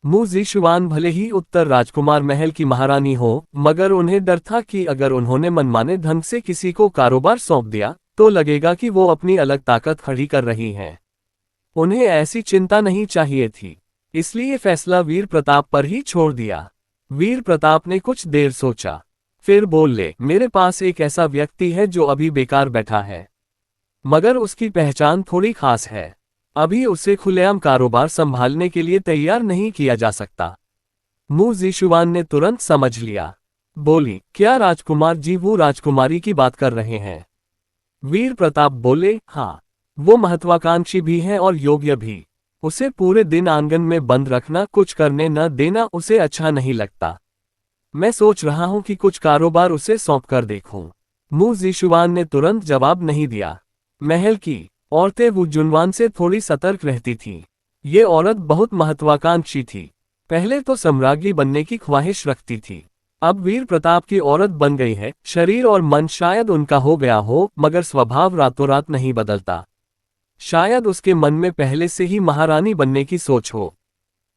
Speaker 1: मुंह जीशुवान भले ही उत्तर राजकुमार महल की महारानी हो, मगर उन्हें डर था कि अगर उन्होंने मनमाने ढंग से किसी को कारोबार सौंप दिया तो लगेगा कि वो अपनी अलग ताकत खड़ी कर रही हैं। उन्हें ऐसी चिंता नहीं चाहिए थी, इसलिए फैसला वीर प्रताप पर ही छोड़ दिया। वीर प्रताप ने कुछ देर सोचा, फिर बोले, मेरे पास एक ऐसा व्यक्ति है जो अभी बेकार बैठा है, मगर उसकी पहचान थोड़ी खास है। अभी उसे खुलेआम कारोबार संभालने के लिए तैयार नहीं किया जा सकता। मुंह जीशुवान ने तुरंत समझ लिया। बोली, क्या राजकुमार जी वो राजकुमारी की बात कर रहे हैं? वीर प्रताप बोले, हाँ, वो महत्वाकांक्षी भी है और योग्य भी। उसे पूरे दिन आंगन में बंद रखना, कुछ करने न देना उसे अच्छा नहीं लगता। मैं सोच रहा हूं कि कुछ कारोबार उसे सौंप कर देखूं। मुंह जीशुवान ने तुरंत जवाब नहीं दिया। महल की औरतें वुजुनवान से थोड़ी सतर्क रहती थीं। ये औरत बहुत महत्वाकांक्षी थी। पहले तो सम्राज्ञी बनने की ख्वाहिश रखती थी, अब वीर प्रताप की औरत बन गई है। शरीर और मन शायद उनका हो गया हो, मगर स्वभाव रातों रात नहीं बदलता। शायद उसके मन में पहले से ही महारानी बनने की सोच हो,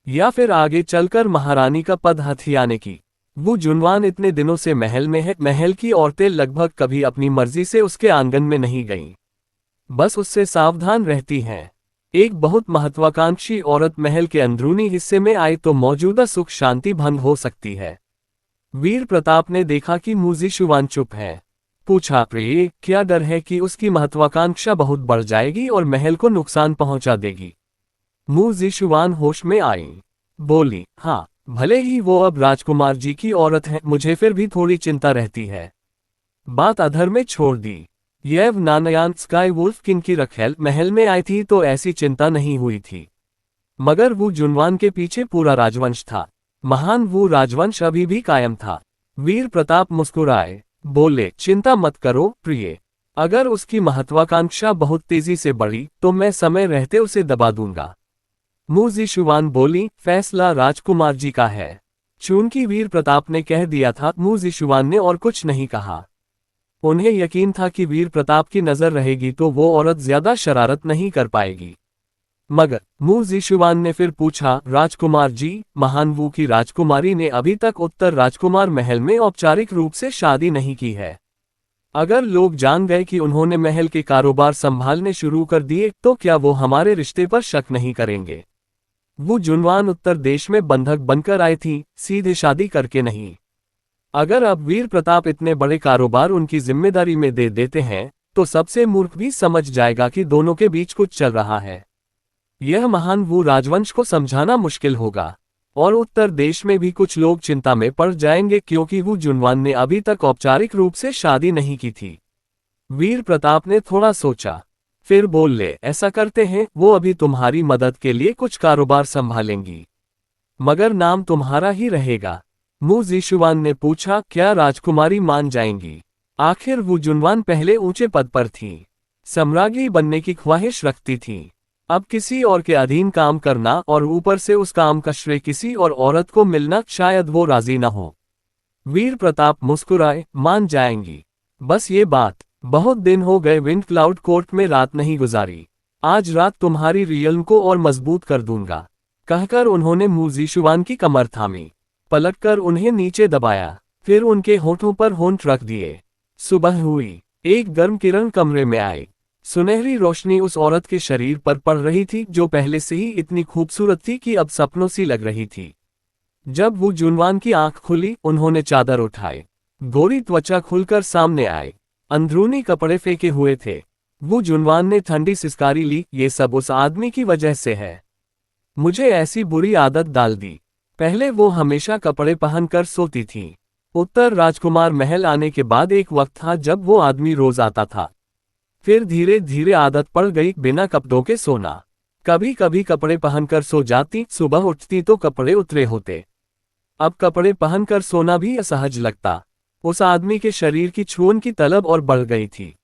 Speaker 1: या फिर आगे चलकर महारानी का पद हथियाने की। वो जुनवान इतने दिनों से महल में है। महल की औरतें लगभग कभी अपनी मर्जी से उसके आंगन में नहीं गईं, बस उससे सावधान रहती हैं। एक बहुत महत्वाकांक्षी औरत महल के अंदरूनी हिस्से में आए तो मौजूदा सुख शांति भंग हो सकती है। वीर प्रताप ने देखा कि मुंह जीशुवान चुप है। पूछा, प्रिय, क्या डर है कि उसकी महत्वाकांक्षा बहुत बढ़ जाएगी और महल को नुकसान पहुंचा देगी? मुंह जीशुवान होश में आई। बोली, हाँ, भले ही वो अब राजकुमार जी की औरत है, मुझे फिर भी थोड़ी चिंता रहती है। बात अधर में छोड़ दी। येवनानयान स्काई वुल्फ किंग की रखेल महल में आई थी तो ऐसी चिंता नहीं हुई थी, मगर वो जुनवान के पीछे पूरा राजवंश था। महान वो राजवंश अभी भी कायम था। वीर प्रताप मुस्कुराए, बोले, चिंता मत करो प्रिय, अगर उसकी महत्वाकांक्षा बहुत तेजी से बढ़ी तो मैं समय रहते उसे दबा दूंगा। मुंह जीशुवान बोली, फैसला राजकुमार जी का है। चूंकि वीर प्रताप ने कह दिया था, मुंह जीशुवान ने और कुछ नहीं कहा। उन्हें यकीन था कि वीर प्रताप की नजर रहेगी तो वो औरत ज्यादा शरारत नहीं कर पाएगी। मगर मुंह जीशुवान ने फिर पूछा, राजकुमार जी, महान वू की राजकुमारी ने अभी तक उत्तर राजकुमार महल में औपचारिक रूप से शादी नहीं की है। अगर लोग जान गए कि उन्होंने महल के कारोबार संभालने शुरू कर दिए तो क्या वो हमारे रिश्ते पर शक नहीं करेंगे? वो जुनवान उत्तर देश में बंधक बनकर आई थी, सीधे शादी करके नहीं। अगर अब वीर प्रताप इतने बड़े कारोबार उनकी जिम्मेदारी में दे देते हैं तो सबसे मूर्ख भी समझ जाएगा कि दोनों के बीच कुछ चल रहा है। यह महान वू राजवंश को समझाना मुश्किल होगा, और उत्तर देश में भी कुछ लोग चिंता में पड़ जाएंगे क्योंकि वू जुनवान ने अभी तक औपचारिक रूप से शादी नहीं की थी। वीर प्रताप ने थोड़ा सोचा, फिर बोले, ऐसा करते हैं, वो अभी तुम्हारी मदद के लिए कुछ कारोबार संभालेंगी, मगर नाम तुम्हारा ही रहेगा। मू जीशुवान ने पूछा, क्या राजकुमारी मान जाएंगी? आखिर वू जुनवान पहले ऊंचे पद पर थी, सम्राज्ञी बनने की ख्वाहिश रखती थी। अब किसी और के अधीन काम करना और ऊपर से उस काम का श्रेय किसी और औरत को मिलना, शायद वो राजी न हो। वीर प्रताप मुस्कुराए, मान जाएंगी। बस ये बात, बहुत दिन हो गए विंड क्लाउड कोर्ट में रात नहीं गुजारी, आज रात तुम्हारी रियल्म को और मजबूत कर दूंगा। कहकर उन्होंने मू जीशुवान की कमर थामी, पलटकर उन्हें नीचे दबाया, फिर उनके होठों पर होंठ रख दिए। सुबह हुई, एक गर्म किरण कमरे में आई। सुनहरी रोशनी उस औरत के शरीर पर पड़ रही थी जो पहले से ही इतनी खूबसूरत थी कि अब सपनों सी लग रही थी। जब वो जुनवान की आंख खुली, उन्होंने चादर उठाए, गोरी त्वचा खुलकर सामने आए, अंदरूनी कपड़े फेंके हुए थे। वो जुनवान ने ठंडी सिसकारी ली, ये सब उस आदमी की वजह से है, मुझे ऐसी बुरी आदत डाल दी। पहले वो हमेशा कपड़े पहनकर सोती थी। उत्तर राजकुमार महल आने के बाद एक वक्त था जब वो आदमी रोज आता था, फिर धीरे धीरे आदत पड़ गई बिना कपड़ों के सोना। कभी कभी कपड़े पहनकर सो जाती, सुबह उठती तो कपड़े उतरे होते। अब कपड़े पहनकर सोना भी असहज लगता। उस आदमी के शरीर की छूने की तलब और बढ़ गई थी।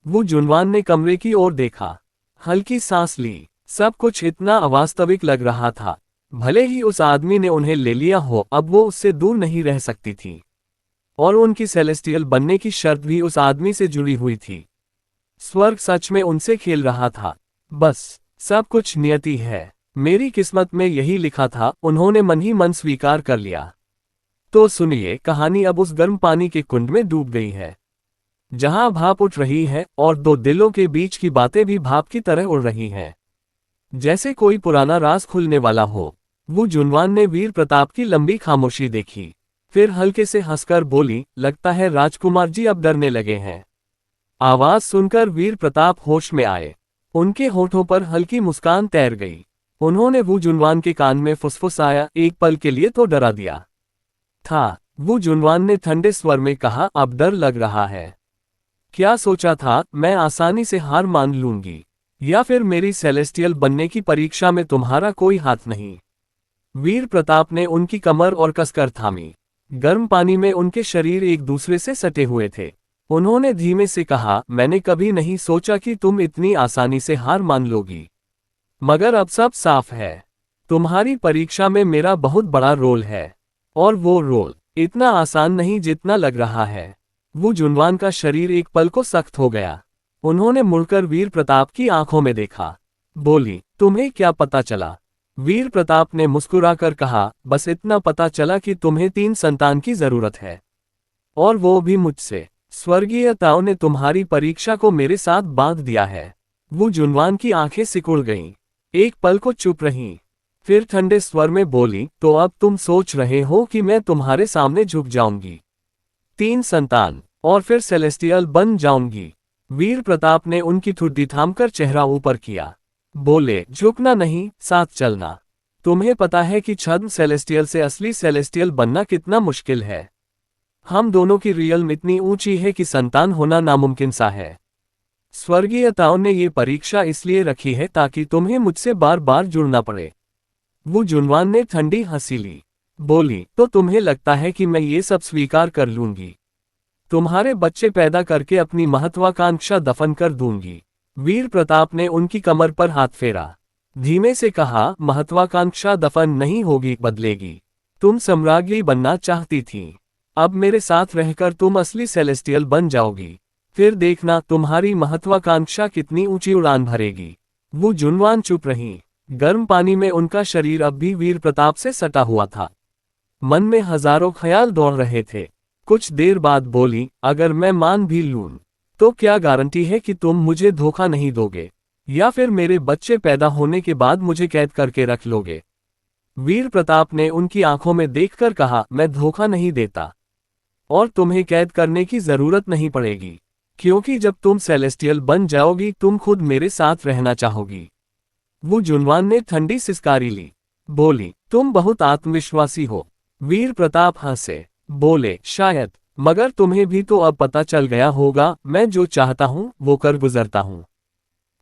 Speaker 1: वो जुनवान ने कमरे की ओर देखा, हल्की सांस ली। सब कुछ इतना अवास्तविक लग रहा था। भले ही उस आदमी ने उन्हें ले लिया हो, अब वो उससे दूर नहीं रह सकती थी, और उनकी सेलेस्टियल बनने की शर्त भी उस आदमी से जुड़ी हुई थी। स्वर्ग सच में उनसे खेल रहा था। बस, सब कुछ नियति है, मेरी किस्मत में यही लिखा था, उन्होंने मन ही मन स्वीकार कर लिया। तो सुनिए, कहानी अब उस गर्म पानी के कुंड में डूब गई है, जहां भाप उठ रही है और दो दिलों के बीच की बातें भी भाप की तरह उड़ रही हैं, जैसे कोई पुराना राज खुलने वाला हो। वो जुनवान ने वीर प्रताप की लंबी खामोशी देखी, फिर हल्के से हंसकर बोली, लगता है राजकुमार जी अब डरने लगे हैं। आवाज सुनकर वीर प्रताप होश में आए, उनके होठों पर हल्की मुस्कान तैर गई। उन्होंने वो जुनवान के कान में फुसफुसाया, एक पल के लिए तो डरा दिया था। वो जुनवान ने ठंडे स्वर में कहा, अब डर लग रहा है? क्या सोचा था, मैं आसानी से हार मान लूंगी, या फिर मेरी सेलेस्टियल बनने की परीक्षा में तुम्हारा कोई हाथ नहीं? वीर प्रताप ने उनकी कमर और कसकर थामी। गर्म पानी में उनके शरीर एक दूसरे से सटे हुए थे। उन्होंने धीमे से कहा, मैंने कभी नहीं सोचा कि तुम इतनी आसानी से हार मान लोगी, मगर अब सब साफ है। तुम्हारी परीक्षा में मेरा बहुत बड़ा रोल है, और वो रोल इतना आसान नहीं जितना लग रहा है। वो जुनवान का शरीर एक पल को सख्त हो गया। उन्होंने मुड़कर वीर प्रताप की आंखों में देखा, बोली, तुम्हें क्या पता चला? वीर प्रताप ने मुस्कुराकर कहा, बस इतना पता चला कि तुम्हें 3 संतान की जरूरत है, और वो भी मुझसे। स्वर्गीय ताऊ ने तुम्हारी परीक्षा को मेरे साथ बांध दिया है। वो जुनवान की आंखें सिकुड़ गईं, एक पल को चुप रहीं, फिर ठंडे स्वर में बोली, तो अब तुम सोच रहे हो कि मैं तुम्हारे सामने झुक जाऊंगी? 3 संतान, और फिर सेलेस्टियल बन जाऊंगी? वीर प्रताप ने उनकी ठुड्डी थामकर चेहरा ऊपर किया, बोले, झुकना नहीं, साथ चलना। तुम्हें पता है कि छद्म सेलेस्टियल से असली सेलेस्टियल बनना कितना मुश्किल है। हम दोनों की रियल्म इतनी ऊंची है कि संतान होना नामुमकिन सा है। स्वर्गीय ताऊ ने ये परीक्षा इसलिए रखी है ताकि तुम्हें मुझसे बार बार जुड़ना पड़े। वो जुनवान ने ठंडी हंसी ली, बोली, तो तुम्हें लगता है कि मैं ये सब स्वीकार कर लूंगी? तुम्हारे बच्चे पैदा करके अपनी महत्वाकांक्षा दफन कर दूंगी। वीर प्रताप ने उनकी कमर पर हाथ फेरा, धीमे से कहा, महत्वाकांक्षा दफन नहीं होगी, बदलेगी। तुम सम्राज्ञी बनना चाहती थी, अब मेरे साथ रहकर तुम असली सेलेस्टियल बन जाओगी, फिर देखना तुम्हारी महत्वाकांक्षा कितनी ऊंची उड़ान भरेगी। वो जुनवान चुप रहीं। गर्म पानी में उनका शरीर अब भी वीर प्रताप से सटा हुआ था। मन में हजारों ख्याल दौड़ रहे थे। कुछ देर बाद बोली, अगर मैं मान भी लूं, तो क्या गारंटी है कि तुम मुझे धोखा नहीं दोगे, या फिर मेरे बच्चे पैदा होने के बाद मुझे कैद करके रख लोगे? वीर प्रताप ने उनकी आंखों में देखकर कहा, मैं धोखा नहीं देता, और तुम्हें कैद करने की जरूरत नहीं पड़ेगी। क्योंकि जब तुम सेलेस्टियल बन जाओगी तुम खुद मेरे साथ रहना चाहोगी। वू जुनवान ने ठंडी सिसकारी ली। बोली, तुम बहुत आत्मविश्वासी हो। वीर प्रताप हंसे। बोले, शायद, मगर तुम्हें भी तो अब पता चल गया होगा मैं जो चाहता हूं वो कर गुजरता हूं।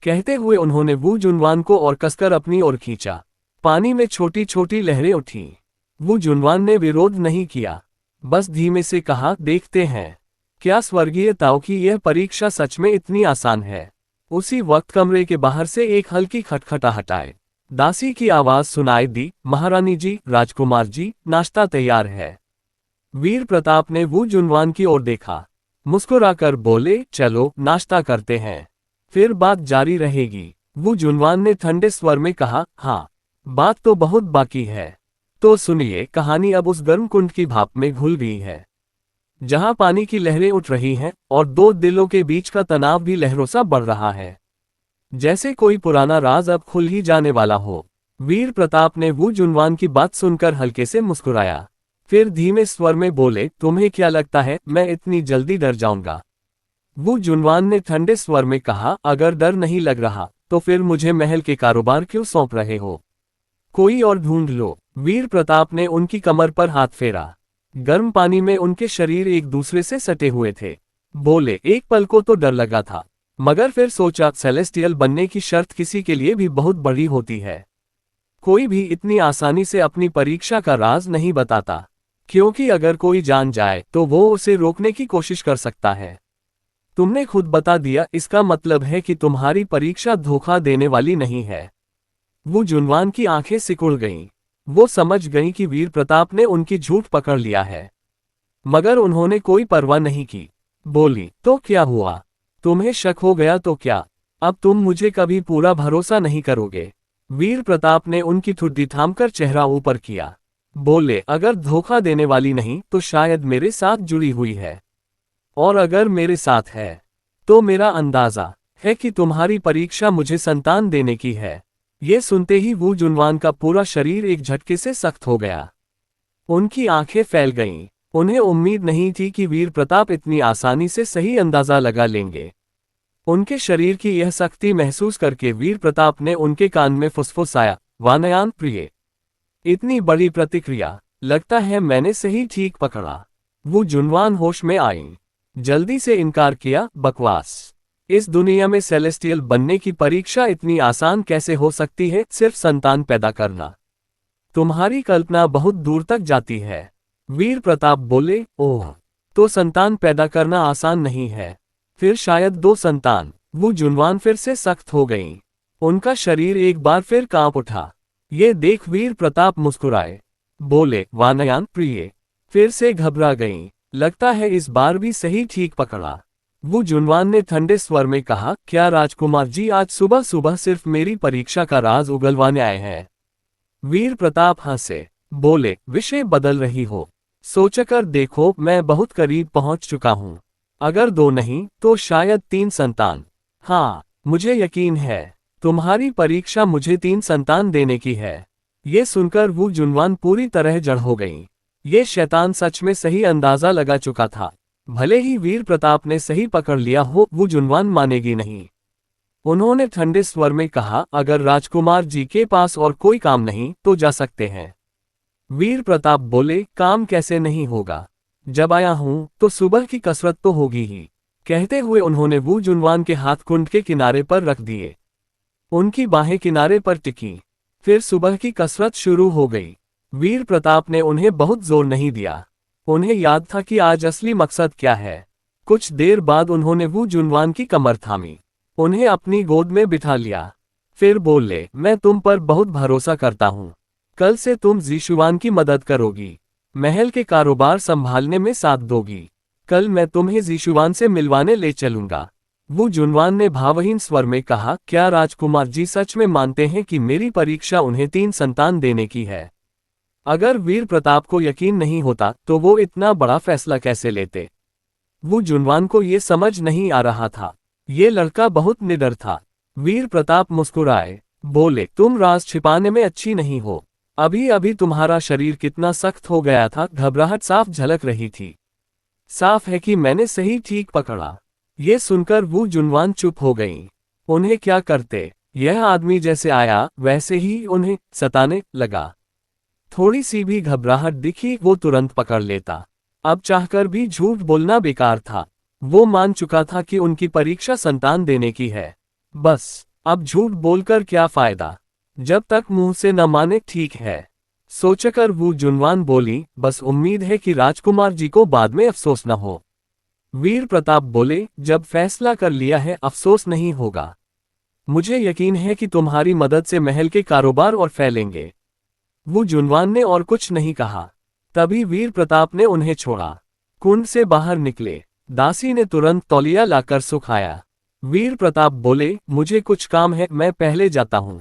Speaker 1: कहते हुए उन्होंने वू जुनवान को और कसकर अपनी ओर खींचा। पानी में छोटी छोटी लहरें उठीं। वू जुनवान ने विरोध नहीं किया, बस धीमे से कहा, देखते हैं क्या स्वर्गीय ताओ की यह परीक्षा सच में इतनी आसान है। उसी वक्त कमरे के बाहर से एक हल्की खटखटाहट आए। दासी की आवाज सुनाई दी, महारानी जी, राजकुमार जी, नाश्ता तैयार है। वीर प्रताप ने वू जुनवान की ओर देखा, मुस्कुराकर बोले, चलो नाश्ता करते हैं, फिर बात जारी रहेगी। वू जुनवान ने ठंडे स्वर में कहा, हाँ, बात तो बहुत बाकी है। तो सुनिए, कहानी अब उस गर्म कुंड की भाप में घुल गई है, जहां पानी की लहरें उठ रही हैं और दो दिलों के बीच का तनाव भी लहरों सा बढ़ रहा है, जैसे कोई पुराना राज अब खुल ही जाने वाला हो। वीर प्रताप ने वू जुनवान की बात सुनकर हल्के से मुस्कुराया, फिर धीमे स्वर में बोले, तुम्हें क्या लगता है मैं इतनी जल्दी डर जाऊंगा? वू जुनवान ने ठंडे स्वर में कहा, अगर डर नहीं लग रहा तो फिर मुझे महल के कारोबार क्यों सौंप रहे हो? कोई और ढूंढ लो। वीर प्रताप ने उनकी कमर पर हाथ फेरा। गर्म पानी में उनके शरीर एक दूसरे से सटे हुए थे। बोले, एक पल को तो डर लगा था, मगर फिर सोचा सेलेस्टियल बनने की शर्त किसी के लिए भी बहुत बड़ी होती है। कोई भी इतनी आसानी से अपनी परीक्षा का राज नहीं बताता, क्योंकि अगर कोई जान जाए तो वो उसे रोकने की कोशिश कर सकता है। तुमने खुद बता दिया, इसका मतलब है कि तुम्हारी परीक्षा धोखा देने वाली नहीं है। वो जुनवान की आंखें सिकुड़ गईं। वो समझ गईं कि वीर प्रताप ने उनकी झूठ पकड़ लिया है, मगर उन्होंने कोई परवाह नहीं की। बोली, तो क्या हुआ? तुम्हें शक हो गया तो क्या अब तुम मुझे कभी पूरा भरोसा नहीं करोगे? वीर प्रताप ने उनकी ठुड्डी थामकर चेहरा ऊपर किया। बोले, अगर धोखा देने वाली नहीं तो शायद मेरे साथ जुड़ी हुई है, और अगर मेरे साथ है तो मेरा अंदाजा है कि तुम्हारी परीक्षा मुझे संतान देने की है। ये सुनते ही वू जुनवान का पूरा शरीर एक झटके से सख्त हो गया। उनकी आंखें फैल गईं। उन्हें उम्मीद नहीं थी कि वीर प्रताप इतनी आसानी से सही अंदाजा लगा लेंगे। उनके शरीर की यह सख्ती महसूस करके वीर प्रताप ने उनके कान में फुसफुसाया, वानयान प्रिय, इतनी बड़ी प्रतिक्रिया, लगता है मैंने सही ठीक पकड़ा। वो जुनवान होश में आईं। जल्दी से इनकार किया, बकवास। इस दुनिया में सेलेस्टियल बनने की परीक्षा इतनी आसान कैसे हो सकती है? सिर्फ संतान पैदा करना। तुम्हारी कल्पना बहुत दूर तक जाती है। वीर प्रताप बोले, ओह, तो संतान पैदा करना आसान नहीं है, फिर शायद 2 संतान। वो जुनवान फिर से सख्त हो गईं। उनका शरीर एक बार फिर कांप उठा। ये देख वीर प्रताप मुस्कुराए। बोले, वानयान प्रिय, फिर से घबरा गईं। लगता है इस बार भी सही ठीक पकड़ा। वो जुनवान ने ठंडे स्वर में कहा, क्या राजकुमार जी आज सुबह सुबह सिर्फ मेरी परीक्षा का राज उगलवाने आए हैं? वीर प्रताप हंसे। बोले, विषय बदल रही हो, सोचकर देखो मैं बहुत करीब पहुंच चुका हूं। अगर 2 नहीं तो शायद 3 संतान। हाँ, मुझे यकीन है तुम्हारी परीक्षा मुझे 3 संतान देने की है। ये सुनकर वो जुनवान पूरी तरह जड़ हो गई। ये शैतान सच में सही अंदाजा लगा चुका था। भले ही वीर प्रताप ने सही पकड़ लिया हो, वो जुनवान मानेगी नहीं। उन्होंने ठंडे स्वर में कहा, अगर राजकुमार जी के पास और कोई काम नहीं तो जा सकते हैं। वीर प्रताप बोले, काम कैसे नहीं होगा? जब आया हूं तो सुबह की कसरत तो होगी ही। कहते हुए उन्होंने वो जुनवान के हाथ कुंड के किनारे पर रख दिए। उनकी बाहें किनारे पर टिकीं। फिर सुबह की कसरत शुरू हो गई। वीर प्रताप ने उन्हें बहुत जोर नहीं दिया। उन्हें याद था कि आज असली मकसद क्या है। कुछ देर बाद उन्होंने वो जुनवान की कमर थामी, उन्हें अपनी गोद में बिठा लिया। फिर बोले, मैं तुम पर बहुत भरोसा करता हूँ। कल से तुम जीशुवान की मदद करोगी, महल के कारोबार संभालने में साथ दोगी। कल मैं तुम्हें जीशुवान से मिलवाने ले चलूंगा। वो जुनवान ने भावहीन स्वर में कहा, क्या राजकुमार जी सच में मानते हैं कि मेरी परीक्षा उन्हें 3 संतान देने की है? अगर वीर प्रताप को यकीन नहीं होता तो वो इतना बड़ा फैसला कैसे लेते? वो जुनवान को ये समझ नहीं आ रहा था। ये लड़का बहुत निडर था। वीर प्रताप मुस्कुराए। बोले, तुम राज छिपाने में अच्छी नहीं हो। अभी अभी तुम्हारा शरीर कितना सख्त हो गया था, घबराहट साफ झलक रही थी। साफ है कि मैंने सही ठीक पकड़ा। ये सुनकर वू जुनवान चुप हो गईं। उन्हें क्या करते, यह आदमी जैसे आया वैसे ही उन्हें सताने लगा। थोड़ी सी भी घबराहट दिखी वो तुरंत पकड़ लेता। अब चाहकर भी झूठ बोलना बेकार था। वो मान चुका था कि उनकी परीक्षा संतान देने की है। बस अब झूठ बोलकर क्या फायदा, जब तक मुंह से न माने ठीक है। सोचकर वो जुनवान बोली, बस उम्मीद है कि राजकुमार जी को बाद में अफसोस न हो। वीर प्रताप बोले, जब फैसला कर लिया है अफसोस नहीं होगा। मुझे यकीन है कि तुम्हारी मदद से महल के कारोबार और फैलेंगे। वो जुनवान ने और कुछ नहीं कहा। तभी वीर प्रताप ने उन्हें छोड़ा। कुंड से बाहर निकले। दासी ने तुरंत तौलिया लाकर सुखाया। वीर प्रताप बोले, मुझे कुछ काम है, मैं पहले जाता हूं।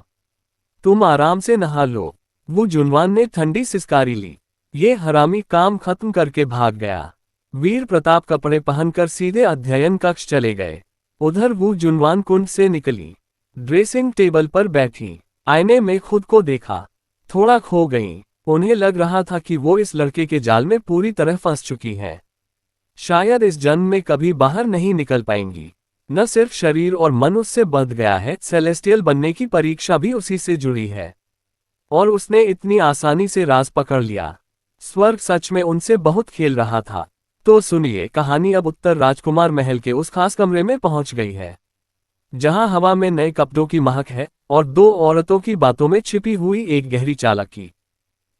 Speaker 1: तुम आराम से नहा लो। वो जुनवान ने ठंडी सिसकारी ली। ये हरामी काम खत्म करके भाग गया। वीर प्रताप कपड़े पहनकर सीधे अध्ययन कक्ष चले गए। उधर वो जुनवान कुंड से निकली। ड्रेसिंग टेबल पर बैठी आईने में खुद को देखा। थोड़ा खो गईं। उन्हें लग रहा था कि वो इस लड़के के जाल में पूरी तरह फंस चुकी हैं। शायद इस जन्म में कभी बाहर नहीं निकल पाएंगी। न सिर्फ शरीर और मन उससे बंध गया है, सेलेस्टियल बनने की परीक्षा भी उसी से जुड़ी है। और उसने इतनी आसानी से राज पकड़ लिया। स्वर्ग सच में उनसे बहुत खेल रहा था। तो सुनिए कहानी अब उत्तर राजकुमार महल के उस खास कमरे में पहुंच गई है, जहां हवा में नए कपड़ों की महक है और दो औरतों की बातों में छिपी हुई एक गहरी चालाकी,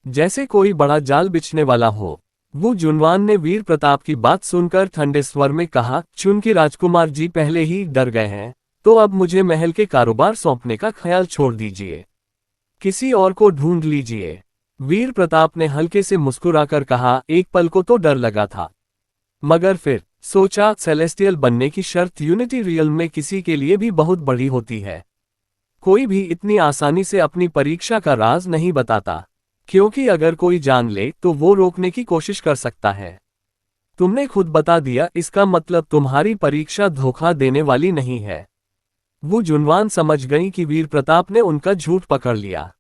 Speaker 1: जैसे कोई बड़ा जाल बिछने वाला हो। वो जुनवान ने वीर प्रताप की बात सुनकर ठंडे स्वर में कहा, चूंकि राजकुमार जी पहले ही डर गए हैं, तो अब मुझे महल के कारोबार सौंपने का ख्याल छोड़ दीजिए। किसी और को ढूंढ लीजिए। वीर प्रताप ने हल्के से मुस्कुराकर कहा, एक पल को तो डर लगा था, मगर फिर सोचा सेलेस्टियल बनने की शर्त यूनिटी रियल्म में किसी के लिए भी बहुत बड़ी होती है। कोई भी इतनी आसानी से अपनी परीक्षा का राज नहीं बताता, क्योंकि अगर कोई जान ले तो वो रोकने की कोशिश कर सकता है। तुमने खुद बता दिया, इसका मतलब तुम्हारी परीक्षा धोखा देने वाली नहीं है। वो जुनवान समझ गई कि वीर प्रताप ने उनका झूठ पकड़ लिया,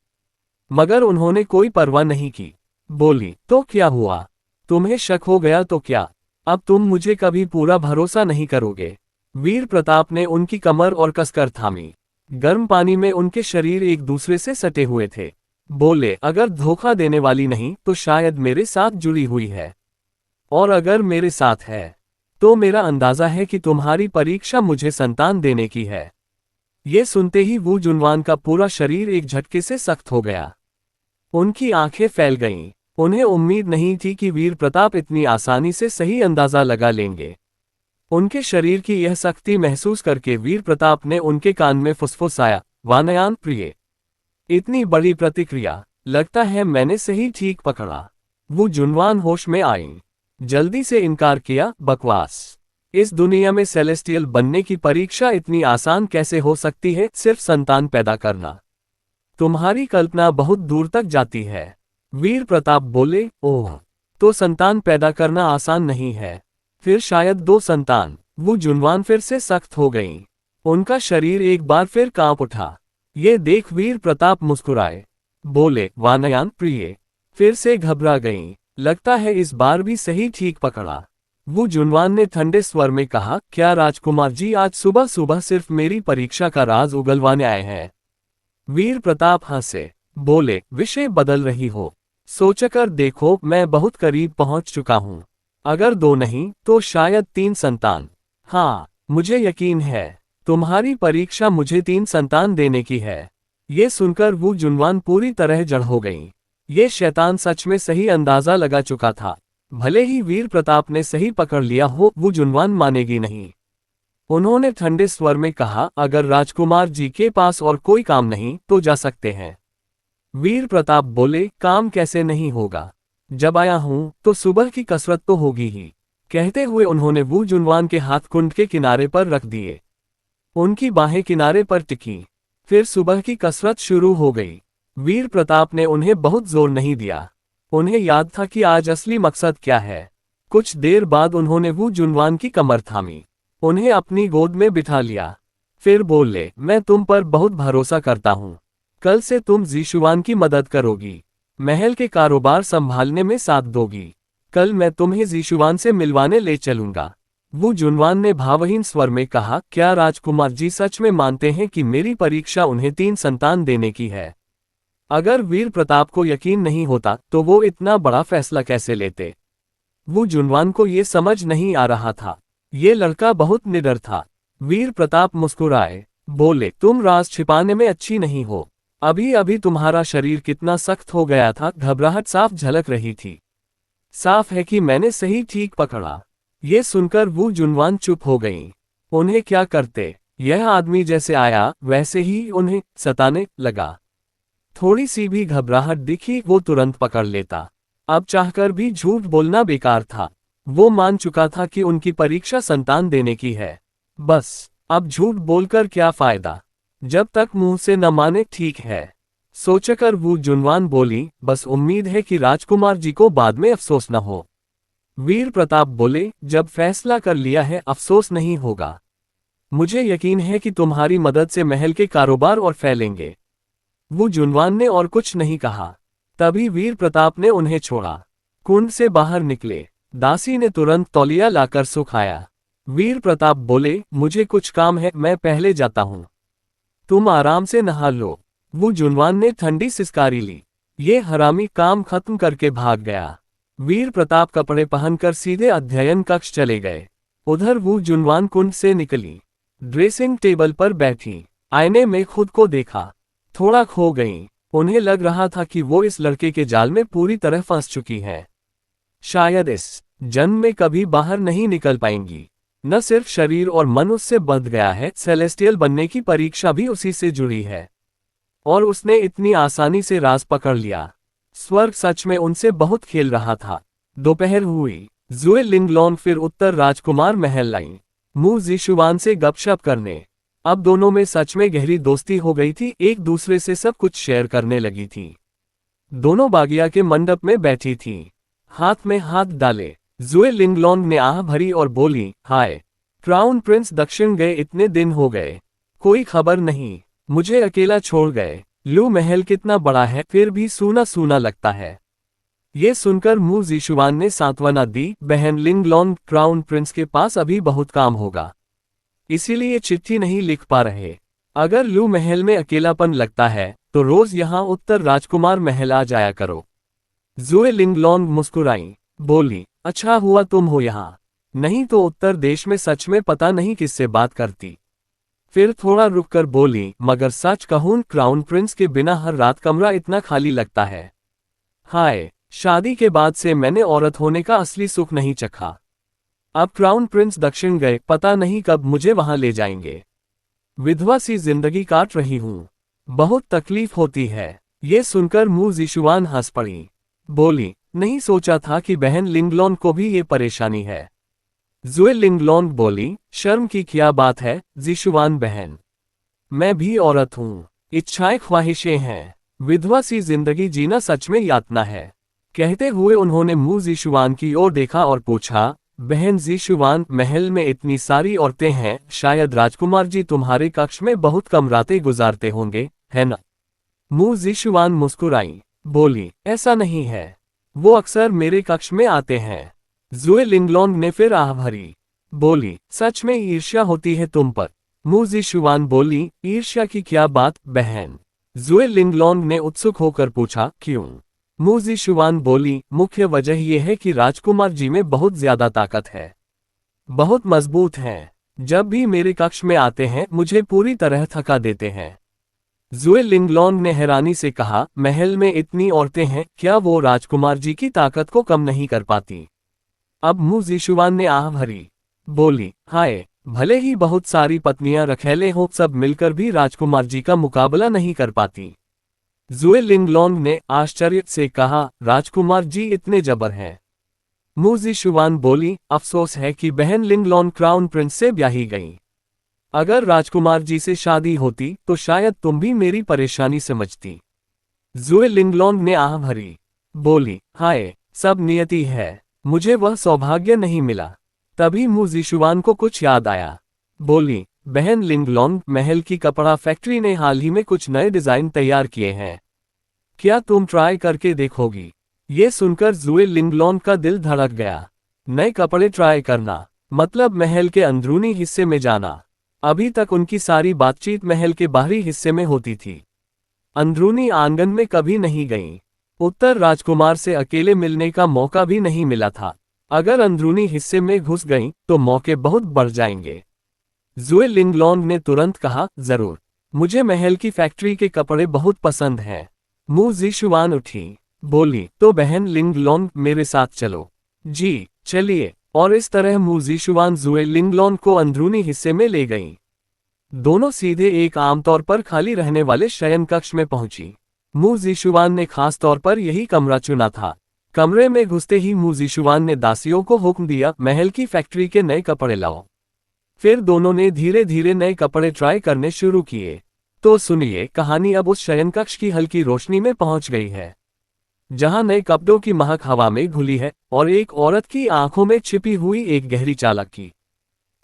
Speaker 1: मगर उन्होंने कोई परवाह नहीं की। बोली, तो क्या हुआ? तुम्हें शक हो गया तो क्या? अब तुम मुझे कभी पूरा भरोसा नहीं करोगे। वीर प्रताप ने उनकी कमर और कसकर थामी। गर्म पानी में उनके शरीर एक दूसरे से सटे हुए थे। बोले, अगर धोखा देने वाली नहीं तो शायद मेरे साथ जुड़ी हुई है, और अगर मेरे साथ है तो मेरा अंदाजा है कि तुम्हारी परीक्षा मुझे संतान देने की है। ये सुनते ही वो जुनवान का पूरा शरीर एक झटके से सख्त हो गया। उनकी आंखें फैल गईं। उन्हें उम्मीद नहीं थी कि वीर प्रताप इतनी आसानी से सही अंदाजा लगा लेंगे। उनके शरीर की यह सख्ती महसूस करके वीर प्रताप ने उनके कान में फुसफुसाया, वानयान प्रिय। इतनी बड़ी प्रतिक्रिया, लगता है मैंने सही ठीक पकड़ा। वो जुनवान होश में आईं। जल्दी से इनकार किया, बकवास। इस दुनिया में सेलेस्टियल बनने की परीक्षा इतनी आसान कैसे हो सकती है? सिर्फ संतान पैदा करना। तुम्हारी कल्पना बहुत दूर तक जाती है। वीर प्रताप बोले, ओह, तो संतान पैदा करना आसान नहीं है। फिर शायद दो संतान। वो जुनवान फिर से सख्त हो गईं। उनका शरीर एक बार फिर कांप उठा। ये देख वीर प्रताप मुस्कुराए। बोले, वानयान प्रिय। फिर से घबरा गईं। लगता है इस बार भी सही ठीक पकड़ा। वो जुनवान ने ठंडे स्वर में कहा, क्या राजकुमार जी आज सुबह सुबह सिर्फ मेरी परीक्षा का राज उगलवाने आए हैं? वीर प्रताप हंसे। बोले, विषय बदल रही हो। सोचकर देखो, मैं बहुत करीब पहुंच चुका हूं। अगर दो नहीं तो शायद 3 संतान। हाँ, मुझे यकीन है तुम्हारी परीक्षा मुझे 3 संतान देने की है। ये सुनकर वो जुनवान पूरी तरह जड़ हो गई। ये शैतान सच में सही अंदाजा लगा चुका था। भले ही वीर प्रताप ने सही पकड़ लिया हो, वो जुनवान मानेगी नहीं। उन्होंने ठंडे स्वर में कहा, अगर राजकुमार जी के पास और कोई काम नहीं तो जा सकते हैं। वीर प्रताप बोले, काम कैसे नहीं होगा? जब आया हूं तो सुबह की कसरत तो होगी ही। कहते हुए उन्होंने वो जुनवान के हाथ कुंड के किनारे पर रख दिए। उनकी बाहें किनारे पर टिकी। फिर सुबह की कसरत शुरू हो गई। वीर प्रताप ने उन्हें बहुत जोर नहीं दिया। उन्हें याद था कि आज असली मकसद क्या है। कुछ देर बाद उन्होंने वो जुनवान की कमर थामी। उन्हें अपनी गोद में बिठा लिया। फिर बोले, मैं तुम पर बहुत भरोसा करता हूं। कल से तुम जीशुवान की मदद करोगी, महल के कारोबार संभालने में साथ दोगी। कल मैं तुम्हें जीशुवान से मिलवाने ले चलूंगा। वू जुनवान ने भावहीन स्वर में कहा, क्या राजकुमार जी सच में मानते हैं कि मेरी परीक्षा उन्हें 3 संतान देने की है? अगर वीर प्रताप को यकीन नहीं होता तो वो इतना बड़ा फैसला कैसे लेते? वू जुनवान को ये समझ नहीं आ रहा था। ये लड़का बहुत निडर था। वीर प्रताप मुस्कुराए, बोले, तुम राज छिपाने में अच्छी नहीं हो। अभी अभी तुम्हारा शरीर कितना सख्त हो गया था, घबराहट साफ झलक रही थी। साफ है कि मैंने सही ठीक पकड़ा। ये सुनकर वू जुनवान चुप हो गईं। उन्हें क्या करते? यह आदमी जैसे आया वैसे ही उन्हें सताने लगा। थोड़ी सी भी घबराहट दिखी वो तुरंत पकड़ लेता। अब चाहकर भी झूठ बोलना बेकार था। वो मान चुका था कि उनकी परीक्षा संतान देने की है। बस अब झूठ बोलकर क्या फायदा, जब तक मुंह से न माने, ठीक है सोचकर वो जुनवान बोली, बस उम्मीद है कि राजकुमार जी को बाद में अफसोस न हो। वीर प्रताप बोले, जब फैसला कर लिया है अफसोस नहीं होगा। मुझे यकीन है कि तुम्हारी मदद से महल के कारोबार और फैलेंगे। वो जुनवान ने और कुछ नहीं कहा। तभी वीर प्रताप ने उन्हें छोड़ा। कुंड से बाहर निकले। दासी ने तुरंत तौलिया लाकर सुखाया। वीर प्रताप बोले, मुझे कुछ काम है, मैं पहले जाता हूं। तुम आराम से नहा लो। वो जुनवान ने ठंडी सिसकारी ली। ये हरामी काम खत्म करके भाग गया। वीर प्रताप कपड़े पहनकर सीधे अध्ययन कक्ष चले गए। उधर वो जुनवान कुंड से निकली। ड्रेसिंग टेबल पर बैठी आईने में खुद को देखा। थोड़ा खो गईं। उन्हें लग रहा था कि वो इस लड़के के जाल में पूरी तरह फंस चुकी हैं। शायद इस जन्म में कभी बाहर नहीं निकल पाएंगी। न सिर्फ शरीर और मन उससे बंध गया है, सेलेस्टियल बनने की परीक्षा भी उसी से जुड़ी है। और उसने इतनी आसानी से राज पकड़ लिया। स्वर्ग सच में उनसे बहुत खेल रहा था। दोपहर हुई। जुए लिंगलोंग फिर उत्तर राजकुमार महल लाई, मुंह जीशुवान से गपशप करने। अब दोनों में सच में गहरी दोस्ती हो गई थी, एक दूसरे से सब कुछ शेयर करने लगी थी। दोनों बागिया के मंडप में बैठी थीं, हाथ में हाथ डाले। जुए लिंगलोंग ने आह भरी और बोली, हाय, क्राउन प्रिंस दक्षिण गए, इतने दिन हो गए, कोई खबर नहीं, मुझे अकेला छोड़ गए। लू महल कितना बड़ा है, फिर भी सूना सूना लगता है। ये सुनकर मुंह जीशुवान ने सांत्वना दी, बहन लिंगलोंग, क्राउन प्रिंस के पास अभी बहुत काम होगा, इसीलिए चिट्ठी नहीं लिख पा रहे। अगर लू महल में अकेलापन लगता है तो रोज यहाँ उत्तर राजकुमार महल आ जाया करो। जुए लिंगलोंग मुस्कुराई, बोली, अच्छा हुआ तुम हो यहाँ, नहीं तो उत्तर देश में सच में पता नहीं किससे बात करती। फिर थोड़ा रुककर बोली, मगर सच कहूं, क्राउन प्रिंस के बिना हर रात कमरा इतना खाली लगता है। हाय, शादी के बाद से मैंने औरत होने का असली सुख नहीं चखा। अब क्राउन प्रिंस दक्षिण गए, पता नहीं कब मुझे वहां ले जाएंगे। विधवा सी जिंदगी काट रही हूं, बहुत तकलीफ होती है। ये सुनकर मुंह जीशुवान हंस पड़ी, बोली, नहीं सोचा था कि बहन लिंगलोंग को भी ये परेशानी है। जुए लिंगलोंग बोली, शर्म की क्या बात है जीशुवान बहन, मैं भी औरत हूं, इच्छाएं ख्वाहिशें हैं, विधवा सी जिंदगी जीना सच में यातना है। कहते हुए उन्होंने मुंह जीशुवान की ओर देखा और पूछा, बहन जीशुवान, महल में इतनी सारी औरतें हैं, शायद राजकुमार जी तुम्हारे कक्ष में बहुत कम रातें गुजारते होंगे, है ना? मुंह जीशुवान मुस्कुराई, बोली, ऐसा नहीं है, वो अक्सर मेरे कक्ष में आते हैं। जुए लिंगलोंग ने फिर आह भरी, बोली, सच में ईर्ष्या होती है तुम पर। मुंह जीशुवान बोली, ईर्ष्या की क्या बात बहन? जुए लिंगलोंग ने उत्सुक होकर पूछा, क्यों? मुंह जीशुवान बोली, मुख्य वजह यह है कि राजकुमार जी में बहुत ज्यादा ताकत है, बहुत मजबूत हैं। जब भी मेरे कक्ष में आते हैं मुझे पूरी तरह थका देते हैं। जुए लिंगलोंग ने हैरानी से कहा, महल में इतनी औरतें हैं, क्या वो राजकुमार जी की ताकत को कम नहीं कर पाती? अब मुंह जीशुवान ने आह भरी, बोली, हाय, भले ही बहुत सारी पत्नियां रखैले हों, सब मिलकर भी राजकुमार जी का मुकाबला नहीं कर पाती। जुए लिंगलोंग ने आश्चर्य से कहा, राजकुमार जी इतने जबर हैं? मुंह जीशुवान बोली, अफसोस है कि बहन लिंगलोंग क्राउन प्रिंस से ब्याही गईं। अगर राजकुमार जी से शादी होती तो शायद तुम भी मेरी परेशानी समझती। जुए लिंगलोंग ने आह भरी, बोली, हाय, सब नियति है, मुझे वह सौभाग्य नहीं मिला। तभी मुंह जीशुवान को कुछ याद आया, बोली, बहन लिंगलोंग, महल की कपड़ा फैक्ट्री ने हाल ही में कुछ नए डिजाइन तैयार किए हैं, क्या तुम ट्राई करके देखोगी? ये सुनकर जुए लिंगलोंग का दिल धड़क गया। नए कपड़े ट्राई करना, मतलब महल के अंदरूनी हिस्से में जाना। अभी तक उनकी सारी बातचीत महल के बाहरी हिस्से में होती थी, अंदरूनी आंगन में कभी नहीं गईं। उत्तर राजकुमार से अकेले मिलने का मौका भी नहीं मिला था। अगर अंदरूनी हिस्से में घुस गईं तो मौके बहुत बढ़ जाएंगे। जुए लिंगलोंग ने तुरंत कहा, जरूर, मुझे महल की फैक्ट्री के कपड़े बहुत पसंद हैं। मु जीशुआन उठी, बोली, तो बहन लिंगलोंग मेरे साथ चलो। जी चलिए। और इस तरह मु जीशुआन जुए लिंगलोंग को अंदरूनी हिस्से में ले गईं। दोनों सीधे एक आमतौर पर खाली रहने वाले शयन कक्ष में पहुंची। मु जीशुआन ने खास तौर पर यही कमरा चुना था। कमरे में घुसते ही मु जीशुआन ने दासियों को हुक्म दिया, महल की फैक्ट्री के नए कपड़े लाओ। फिर दोनों ने धीरे धीरे नए कपड़े ट्राई करने शुरू किए। तो सुनिए, कहानी अब उस शयन कक्ष की हल्की रोशनी में पहुंच गई है, जहां नए कपड़ों की महक हवा में घुली है और एक औरत की आंखों में छिपी हुई एक गहरी चालाकी,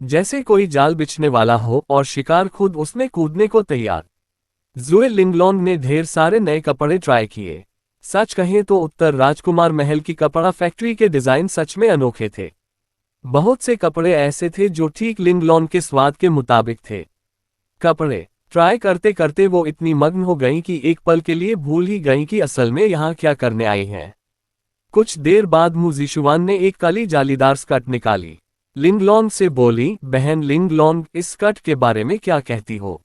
Speaker 1: जैसे कोई जाल बिछने वाला हो और शिकार खुद उसमें कूदने को तैयार। जुए लिंगलोंग ने ढेर सारे नए कपड़े ट्राई किए। सच कहें तो उत्तर राजकुमार महल की कपड़ा फैक्ट्री के डिजाइन सच में अनोखे थे। बहुत से कपड़े ऐसे थे जो ठीक लिंगलोंग के स्वाद के मुताबिक थे। कपड़े ट्राई करते करते वो इतनी मग्न हो गईं कि एक पल के लिए भूल ही गईं कि असल में यहाँ क्या करने आई हैं। कुछ देर बाद मु जीशुआन ने एक काली जालीदार स्कर्ट निकाली। लिंगलोंग से बोली, बहन लिंगलोंग, इस स्कर्ट के बारे में क्या कहती हो?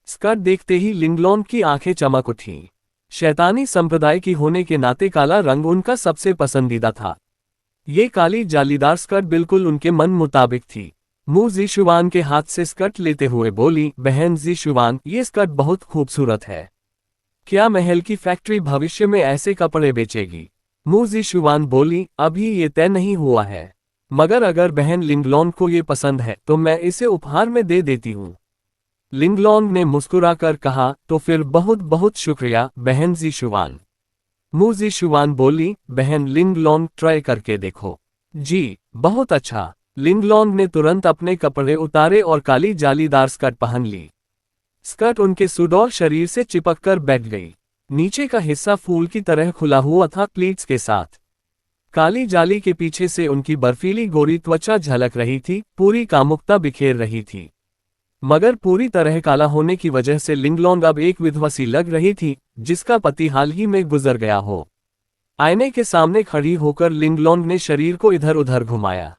Speaker 1: स्कर्ट देखते ही लिंगलोंग की आंखें चमक उठीं। शैतानी संप्रदाय की होने के नाते काला रंग उनका सबसे पसंदीदा था। ये काली जालीदार स्कर्ट बिल्कुल उनके मन मुताबिक थी। मु जीशुआन के हाथ से स्कर्ट लेते हुए बोली, बहन जीशुआन, ये स्कर्ट बहुत खूबसूरत है। क्या महल की फैक्ट्री भविष्य में ऐसे कपड़े बेचेगी? मु जीशुआन बोली, अभी ये तय नहीं हुआ है, मगर अगर बहन लिंगलोंग को ये पसंद है तो मैं इसे उपहार में दे देती हूँ। लिंगलोंग ने मुस्कुराकर कहा, तो फिर बहुत बहुत शुक्रिया बहन जीशुआन। मु जीशुआन बोली, बहन लिंगलोंग, ट्राई करके देखो। जी बहुत अच्छा। लिंगलोंग ने तुरंत अपने कपड़े उतारे और काली जालीदार स्कर्ट पहन ली। स्कर्ट उनके सुडौल शरीर से चिपककर बैठ गई। नीचे का हिस्सा फूल की तरह खुला हुआ था, प्लीट्स के साथ। काली जाली के पीछे से उनकी बर्फीली गोरी त्वचा झलक रही थी, पूरी कामुकता बिखेर रही थी। मगर पूरी तरह काला होने की वजह से लिंगलोंग अब एक विधवा सी लग रही थी, जिसका पति हाल ही में गुजर गया हो। आईने के सामने खड़ी होकर लिंगलोंग ने शरीर को इधर उधर घुमाया।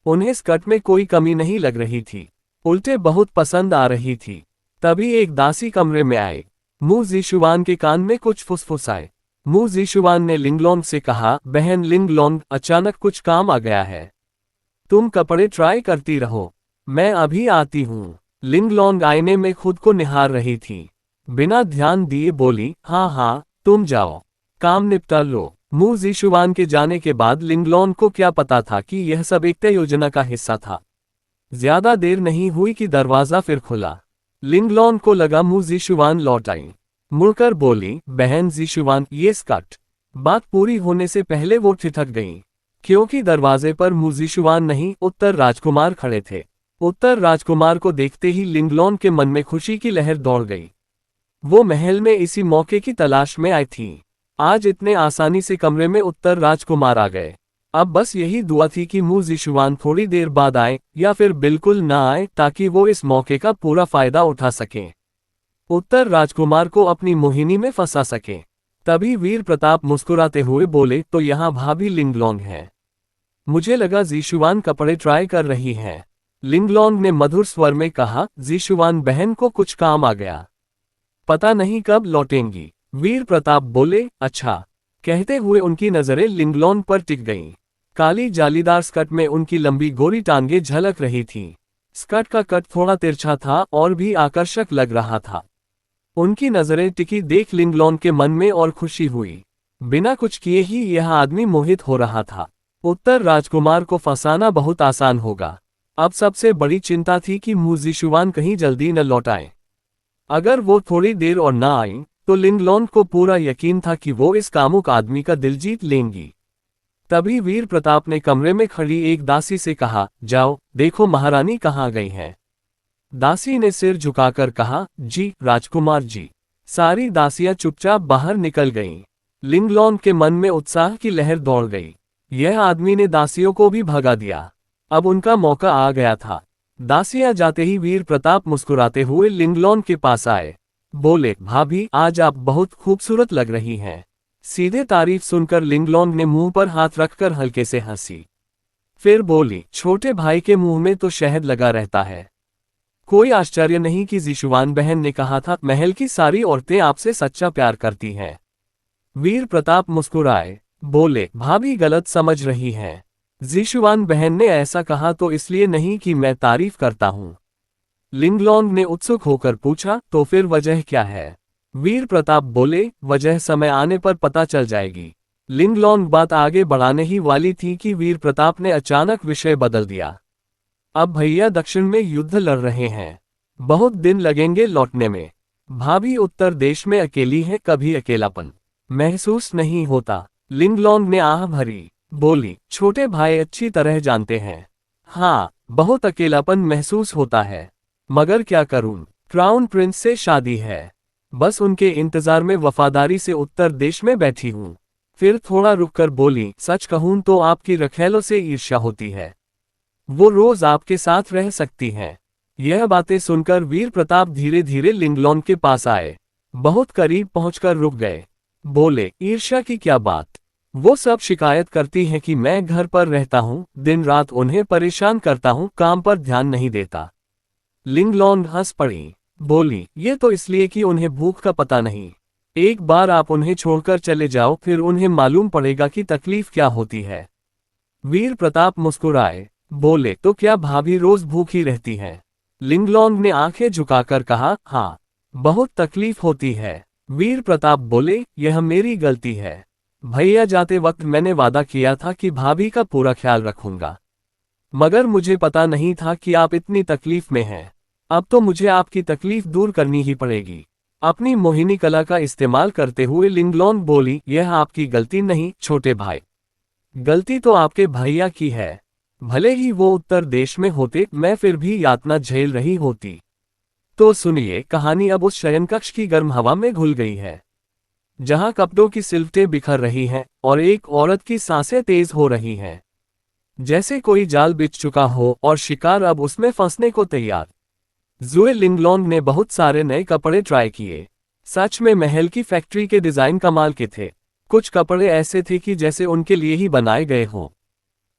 Speaker 1: उन्हें स्कर्ट में कोई कमी नहीं लग रही थी, उल्टे बहुत पसंद आ रही थी। तभी एक दासी कमरे में आए। मु जीशुआन के कान में कुछ फुसफुसाए। मु जीशुआन ने लिंगलोंग से कहा, बहन लिंगलोंग, अचानक कुछ काम आ गया है। तुम कपड़े ट्राई करती रहो, मैं अभी आती हूँ। लिंगलोंग आईने में खुद को निहार रही थी। बिना ध्यान दिए बोली, हाँ हाँ, तुम जाओ, काम निपटा लो। मु जीशुआन के जाने के बाद लिंगलोंग को क्या पता था कि यह सब एक तय योजना का हिस्सा था। ज्यादा देर नहीं हुई कि दरवाजा फिर खुला। लिंगलोंग को लगा मु जीशुआन लौट आई। मुड़कर बोली, बहन जीशुआन, ये स्कर्ट। बात पूरी होने से पहले वो ठिठक गईं, क्योंकि दरवाजे पर मु जीशुआन नहीं, उत्तर राजकुमार खड़े थे। उत्तर राजकुमार को देखते ही लिंगलोंग के मन में खुशी की लहर दौड़ गई। वो महल में इसी मौके की तलाश में आई थी। आज इतने आसानी से कमरे में उत्तर राजकुमार आ गए। अब बस यही दुआ थी कि मु जीशुआन थोड़ी देर बाद आए या फिर बिल्कुल ना आए, ताकि वो इस मौके का पूरा फायदा उठा सकें, उत्तर राजकुमार को अपनी मोहिनी में फंसा सकें। तभी वीर प्रताप मुस्कुराते हुए बोले, तो यहाँ भाभी लिंगलोंग है। मुझे लगा जीशुआन कपड़े ट्राई कर रही हैं। लिंगलोंग ने मधुर स्वर में कहा, जीशुआन बहन को कुछ काम आ गया, पता नहीं कब लौटेंगी। वीर प्रताप बोले, अच्छा। कहते हुए उनकी नजरें लिंगलोंग पर टिक गईं। काली जालीदार स्कर्ट में उनकी लंबी गोरी टांगे झलक रही थीं। स्कर्ट का कट थोड़ा तिरछा था और भी आकर्षक लग रहा था। उनकी नजरें टिकी देख लिंगलोंग के मन में और खुशी हुई। बिना कुछ किए ही यह आदमी मोहित हो रहा था। उत्तर राजकुमार को फंसाना बहुत आसान होगा। अब सबसे बड़ी चिंता थी कि मु जीशुआन कहीं जल्दी न लौट आए। अगर वो थोड़ी देर और ना आई तो लिंगलोंग को पूरा यकीन था कि वो इस कामुक आदमी का दिल जीत लेंगी। तभी वीर प्रताप ने कमरे में खड़ी एक दासी से कहा, जाओ देखो महारानी कहाँ गई हैं। दासी ने सिर झुकाकर कहा, जी राजकुमार जी। सारी दासियां चुपचाप बाहर निकल गईं। लिंगलोंग के मन में उत्साह की लहर दौड़ गई। यह आदमी ने दासियों को भी भगा दिया। अब उनका मौका आ गया था। दासियां जाते ही वीर प्रताप मुस्कुराते हुए लिंगलोन के पास आए। बोले, भाभी आज आप बहुत खूबसूरत लग रही हैं। सीधे तारीफ सुनकर लिंगलोन ने मुंह पर हाथ रखकर हल्के से हंसी। फिर बोली, छोटे भाई के मुंह में तो शहद लगा रहता है। कोई आश्चर्य नहीं कि जिशुवान बहन ने कहा था, महल की सारी औरतें आपसे सच्चा प्यार करती हैं। वीर प्रताप मुस्कुराए। बोले, भाभी गलत समझ रही हैं। जिशुवान बहन ने ऐसा कहा तो इसलिए नहीं कि मैं तारीफ करता हूं। लिंगलोंग ने उत्सुक होकर पूछा, तो फिर वजह क्या है? वीर प्रताप बोले, वजह समय आने पर पता चल जाएगी। लिंगलोंग बात आगे बढ़ाने ही वाली थी कि वीर प्रताप ने अचानक विषय बदल दिया। अब भैया दक्षिण में युद्ध लड़ रहे हैं। बहुत दिन लगेंगे लौटने में। भाभी उत्तर देश में अकेली है, कभी अकेलापन महसूस नहीं होता। लिंगलोंग ने आह भरी। बोली, छोटे भाई अच्छी तरह जानते हैं। हाँ, बहुत अकेलापन महसूस होता है। मगर क्या करूं, क्राउन प्रिंस से शादी है। बस उनके इंतजार में वफादारी से उत्तर देश में बैठी हूं। फिर थोड़ा रुककर बोली, सच कहूं तो आपकी रखैलों से ईर्ष्या होती है। वो रोज आपके साथ रह सकती हैं। यह बातें सुनकर वीर प्रताप धीरे धीरे लिंगलोंग के पास आए। बहुत करीब पहुंचकर रुक गए। बोले, ईर्ष्या की क्या बात? वो सब शिकायत करती हैं कि मैं घर पर रहता हूं, दिन रात उन्हें परेशान करता हूं, काम पर ध्यान नहीं देता। लिंगलोंग हंस पड़ी। बोली, ये तो इसलिए कि उन्हें भूख का पता नहीं। एक बार आप उन्हें छोड़कर चले जाओ, फिर उन्हें मालूम पड़ेगा कि तकलीफ क्या होती है। वीर प्रताप मुस्कुराए। बोले, तो क्या भाभी रोज भूखी रहती हैं? लिंगलोंग ने आंखें झुकाकर कहा, हाँ, बहुत तकलीफ होती है। वीर प्रताप बोले, यह मेरी गलती है। भैया जाते वक्त मैंने वादा किया था कि भाभी का पूरा ख्याल रखूंगा। मगर मुझे पता नहीं था कि आप इतनी तकलीफ में हैं। अब तो मुझे आपकी तकलीफ दूर करनी ही पड़ेगी। अपनी मोहिनी कला का इस्तेमाल करते हुए लिंगलोंग बोली, यह आपकी गलती नहीं छोटे भाई। गलती तो आपके भैया की है। भले ही वो उत्तर देश में होते, मैं फिर भी यातना झेल रही होती। तो सुनिए, कहानी अब उस शयनकक्ष की गर्म हवा में घुल गई है, जहां कपड़ों की सिलवटें बिखर रही हैं और एक औरत की सांसें तेज हो रही हैं। जैसे कोई जाल बिछ चुका हो और शिकार अब उसमें फंसने को तैयार। ज़ुए लिंगलोंग ने बहुत सारे नए कपड़े ट्राई किए। सच में महल की फैक्ट्री के डिजाइन कमाल के थे। कुछ कपड़े ऐसे थे कि जैसे उनके लिए ही बनाए गए हों।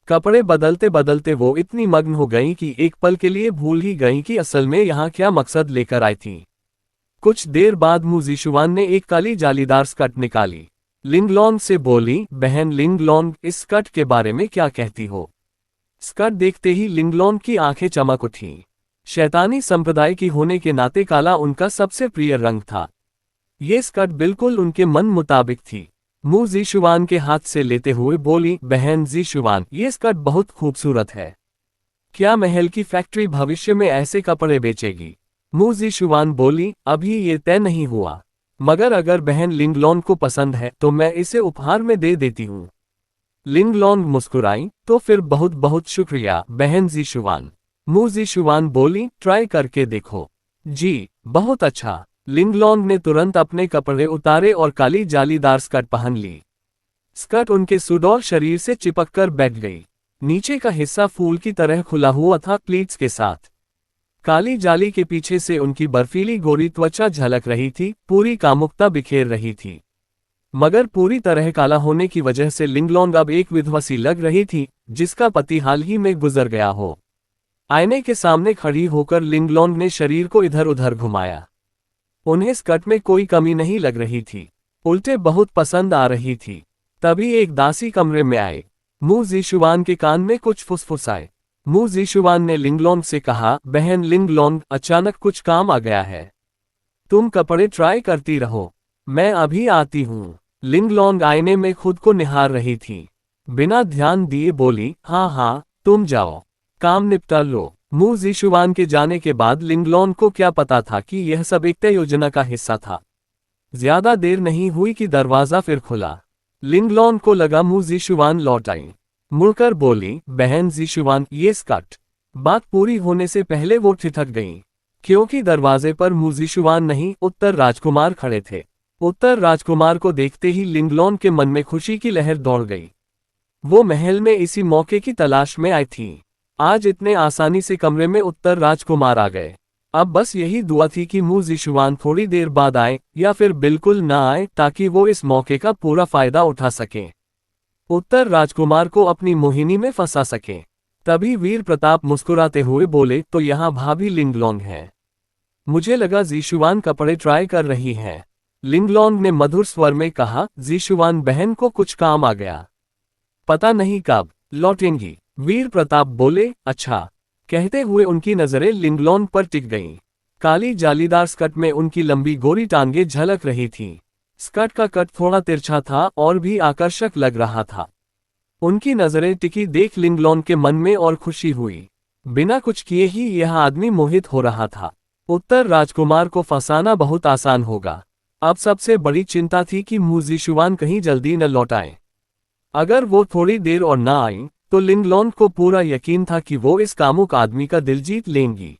Speaker 1: कपड़े बदलते बदलते वो इतनी मग्न हो गईं कि एक पल के लिए भूल ही गईं कि असल में यहाँ क्या मकसद लेकर आई थीं। कुछ देर बाद मु जिशुवान ने एक काली जालीदार स्कर्ट निकाली। लिंगलोंग से बोली, बहन लिंगलोंग, इस स्कर्ट के बारे में क्या कहती हो? स्कर्ट देखते ही लिंगलोंग की आंखें चमक उठीं। शैतानी संप्रदाय की होने के नाते काला उनका सबसे प्रिय रंग था। ये स्कर्ट बिल्कुल उनके मन मुताबिक थी। मु जिशुवान के हाथ से लेते हुए बोली, बहन जिशुवान, ये स्कर्ट बहुत खूबसूरत है। क्या महल की फैक्ट्री भविष्य में ऐसे कपड़े बेचेगी? मु जिशुवान बोली, अभी ये तय नहीं हुआ, मगर अगर बहन लिंगलोंग को पसंद है तो मैं इसे उपहार में दे देती हूँ। लिंगलोंग मुस्कुराई, तो फिर बहुत बहुत शुक्रिया बहन जिशुवान। मु जिशुवान बोली, ट्राई करके देखो। जी, बहुत अच्छा। लिंगलोंग ने तुरंत अपने कपड़े उतारे और काली जालीदार स्कर्ट पहन ली। स्कर्ट उनके सुडौल शरीर से चिपककर बैठ गई। नीचे का हिस्सा फूल की तरह खुला हुआ था, प्लीट्स के साथ। काली जाली के पीछे से उनकी बर्फीली गोरी त्वचा झलक रही थी, पूरी कामुकता बिखेर रही थी। मगर पूरी तरह काला होने की वजह से लिंगलोंग अब एक विधवा सी लग रही थी, जिसका पति हाल ही में गुजर गया हो। आईने के सामने खड़ी होकर लिंगलोंग ने शरीर को इधर उधर घुमाया। उन्हें स्कर्ट में कोई कमी नहीं लग रही थी, उल्टे बहुत पसंद आ रही थी। तभी एक दासी कमरे में आए। मु जिशुवान के कान में कुछ फुसफुसाए। मु जिशुवान ने लिंगलोंग से कहा, बहन लिंगलोंग, अचानक कुछ काम आ गया है। तुम कपड़े ट्राई करती रहो, मैं अभी आती हूँ। लिंगलोंग आईने में खुद को निहार रही थी। बिना ध्यान दिए बोली, हाँ हाँ, तुम जाओ, काम निपटा लो। मु जिशुवान के जाने के बाद लिंगलोंग को क्या पता था कि यह सब एक तय योजना का हिस्सा था। ज्यादा देर नहीं हुई कि दरवाजा फिर खुला। लिंगलोंग को लगा मु जिशुवान लौट आई। मुड़कर बोली, बहन जिशुवान, ये स्कर्ट। बात पूरी होने से पहले वो ठिठक गईं, क्योंकि दरवाजे पर मु जिशुवान नहीं, उत्तर राजकुमार खड़े थे। उत्तर राजकुमार को देखते ही लिंगलोंग के मन में खुशी की लहर दौड़ गई। वो महल में इसी मौके की तलाश में आई थी। आज इतने आसानी से कमरे में उत्तर राजकुमार आ गए। अब बस यही दुआ थी कि मू ज़िशुआन थोड़ी देर बाद आए या फिर बिल्कुल ना आए, ताकि वो इस मौके का पूरा फायदा उठा सकें, उत्तर राजकुमार को अपनी मोहिनी में फंसा सकें। तभी वीर प्रताप मुस्कुराते हुए बोले, तो यहाँ भाभी लिंगलोंग है। मुझे लगा ज़िशुआन कपड़े ट्राई कर रही हैं। लिंगलोंग ने मधुर स्वर में कहा, ज़िशुआन बहन को कुछ काम आ गया, पता नहीं कब लौटेंगी। वीर प्रताप बोले, अच्छा। कहते हुए उनकी नजरें लिंगलोंग पर टिक गईं। काली जालीदार स्कर्ट में उनकी लंबी गोरी टांगें झलक रही थीं। स्कर्ट का कट थोड़ा तिरछा था और भी आकर्षक लग रहा था। उनकी नजरें टिकी देख लिंगलोंग के मन में और खुशी हुई। बिना कुछ किए ही यह आदमी मोहित हो रहा था। उत्तर राजकुमार को फंसाना बहुत आसान होगा। अब सबसे बड़ी चिंता थी कि मू ज़िशुआन कहीं जल्दी न लौट आए। अगर वो थोड़ी देर और ना आई तो लिंगलोंग को पूरा यकीन था कि वो इस कामुक आदमी का दिल जीत लेंगी।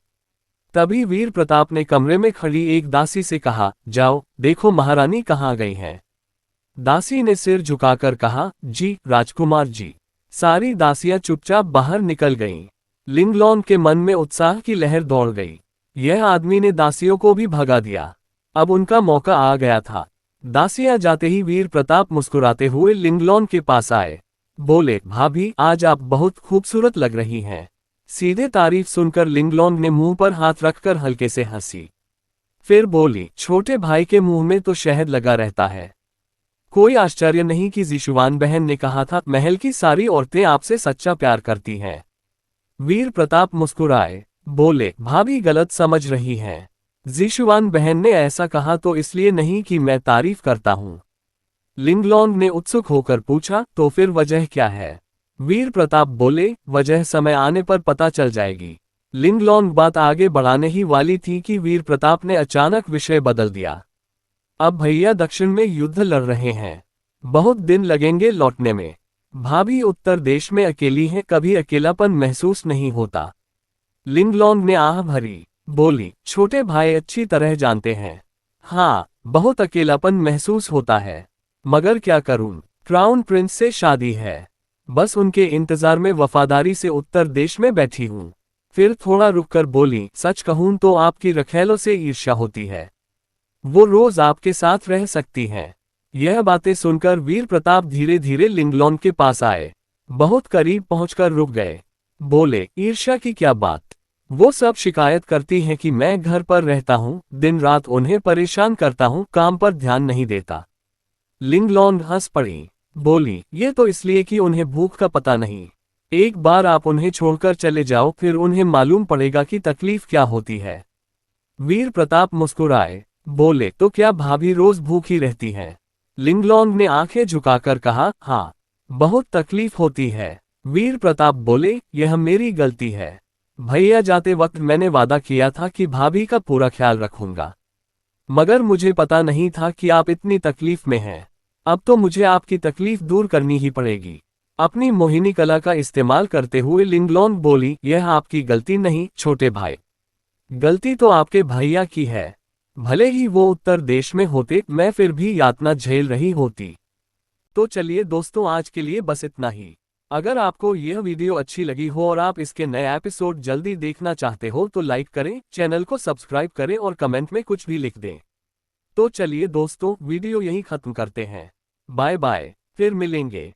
Speaker 1: तभी वीर प्रताप ने कमरे में खड़ी एक दासी से कहा, जाओ देखो महारानी कहाँ गई हैं। दासी ने सिर झुकाकर कहा, जी राजकुमार जी। सारी दासियां चुपचाप बाहर निकल गईं। लिंगलोंग के मन में उत्साह की लहर दौड़ गई। यह आदमी ने दासियों को भी भगा दिया। अब उनका मौका आ गया था। दासियां जाते ही वीर प्रताप मुस्कुराते हुए लिंगलोंग के पास आए। बोले, भाभी आज आप बहुत खूबसूरत लग रही हैं। सीधे तारीफ सुनकर लिंगलोंग ने मुंह पर हाथ रखकर हल्के से हंसी। फिर बोली, छोटे भाई के मुंह में तो शहद लगा रहता है। कोई आश्चर्य नहीं कि ज़िशुआन बहन ने कहा था, महल की सारी औरतें आपसे सच्चा प्यार करती हैं। वीर प्रताप मुस्कुराए, बोले, भाभी गलत समझ रही हैं। ज़िशुआन बहन ने ऐसा कहा तो इसलिए नहीं कि मैं तारीफ करता हूं। लिंगलोंग ने उत्सुक होकर पूछा, तो फिर वजह क्या है? वीर प्रताप बोले, वजह समय आने पर पता चल जाएगी। लिंगलोंग बात आगे बढ़ाने ही वाली थी कि वीर प्रताप ने अचानक विषय बदल दिया। अब भैया दक्षिण में युद्ध लड़ रहे हैं। बहुत दिन लगेंगे लौटने में। भाभी उत्तर देश में अकेली हैं, कभी अकेलापन महसूस नहीं होता। लिंगलोंग ने आह भरी। बोली, छोटे भाई अच्छी तरह जानते हैं। हाँ, बहुत अकेलापन महसूस होता है। मगर क्या करूं, क्राउन प्रिंस से शादी है। बस उनके इंतजार में वफादारी से उत्तर देश में बैठी हूं। फिर थोड़ा रुककर बोली, सच कहूं तो आपकी रखेलों से ईर्ष्या होती है। वो रोज आपके साथ रह सकती हैं। यह बातें सुनकर वीर प्रताप धीरे धीरे लिंगलोंग के पास आए। बहुत करीब पहुंचकर रुक गए। बोले, ईर्ष्या की क्या बात? वो सब शिकायत करती हैं कि मैं घर पर रहता हूं, दिन रात उन्हें परेशान करता हूं, काम पर ध्यान नहीं देता। लिंगलोंग हंस पड़ी। बोली, ये तो इसलिए कि उन्हें भूख का पता नहीं। एक बार आप उन्हें छोड़कर चले जाओ, फिर उन्हें मालूम पड़ेगा कि तकलीफ क्या होती है। वीर प्रताप मुस्कुराए। बोले, तो क्या भाभी रोज भूखी रहती हैं? लिंगलोंग ने आंखें झुकाकर कहा, हाँ, बहुत तकलीफ होती है। वीर प्रताप बोले, यह मेरी गलती है। भैया जाते वक्त मैंने वादा किया था कि भाभी का पूरा ख्याल रखूंगा, मगर मुझे पता नहीं था कि आप इतनी तकलीफ में हैं। अब तो मुझे आपकी तकलीफ दूर करनी ही पड़ेगी। अपनी मोहिनी कला का इस्तेमाल करते हुए लिंगलोंग बोली, यह आपकी गलती नहीं छोटे भाई, गलती तो आपके भैया की है। भले ही वो उत्तर देश में होते, मैं फिर भी यातना झेल रही होती। तो चलिए दोस्तों, आज के लिए बस इतना ही। अगर आपको यह वीडियो अच्छी लगी हो और आप इसके नए एपिसोड जल्दी देखना चाहते हो तो लाइक करें, चैनल को सब्सक्राइब करें और कमेंट में कुछ भी लिख दें। तो चलिए दोस्तों, वीडियो यहीं खत्म करते हैं। बाय बाय, फिर मिलेंगे।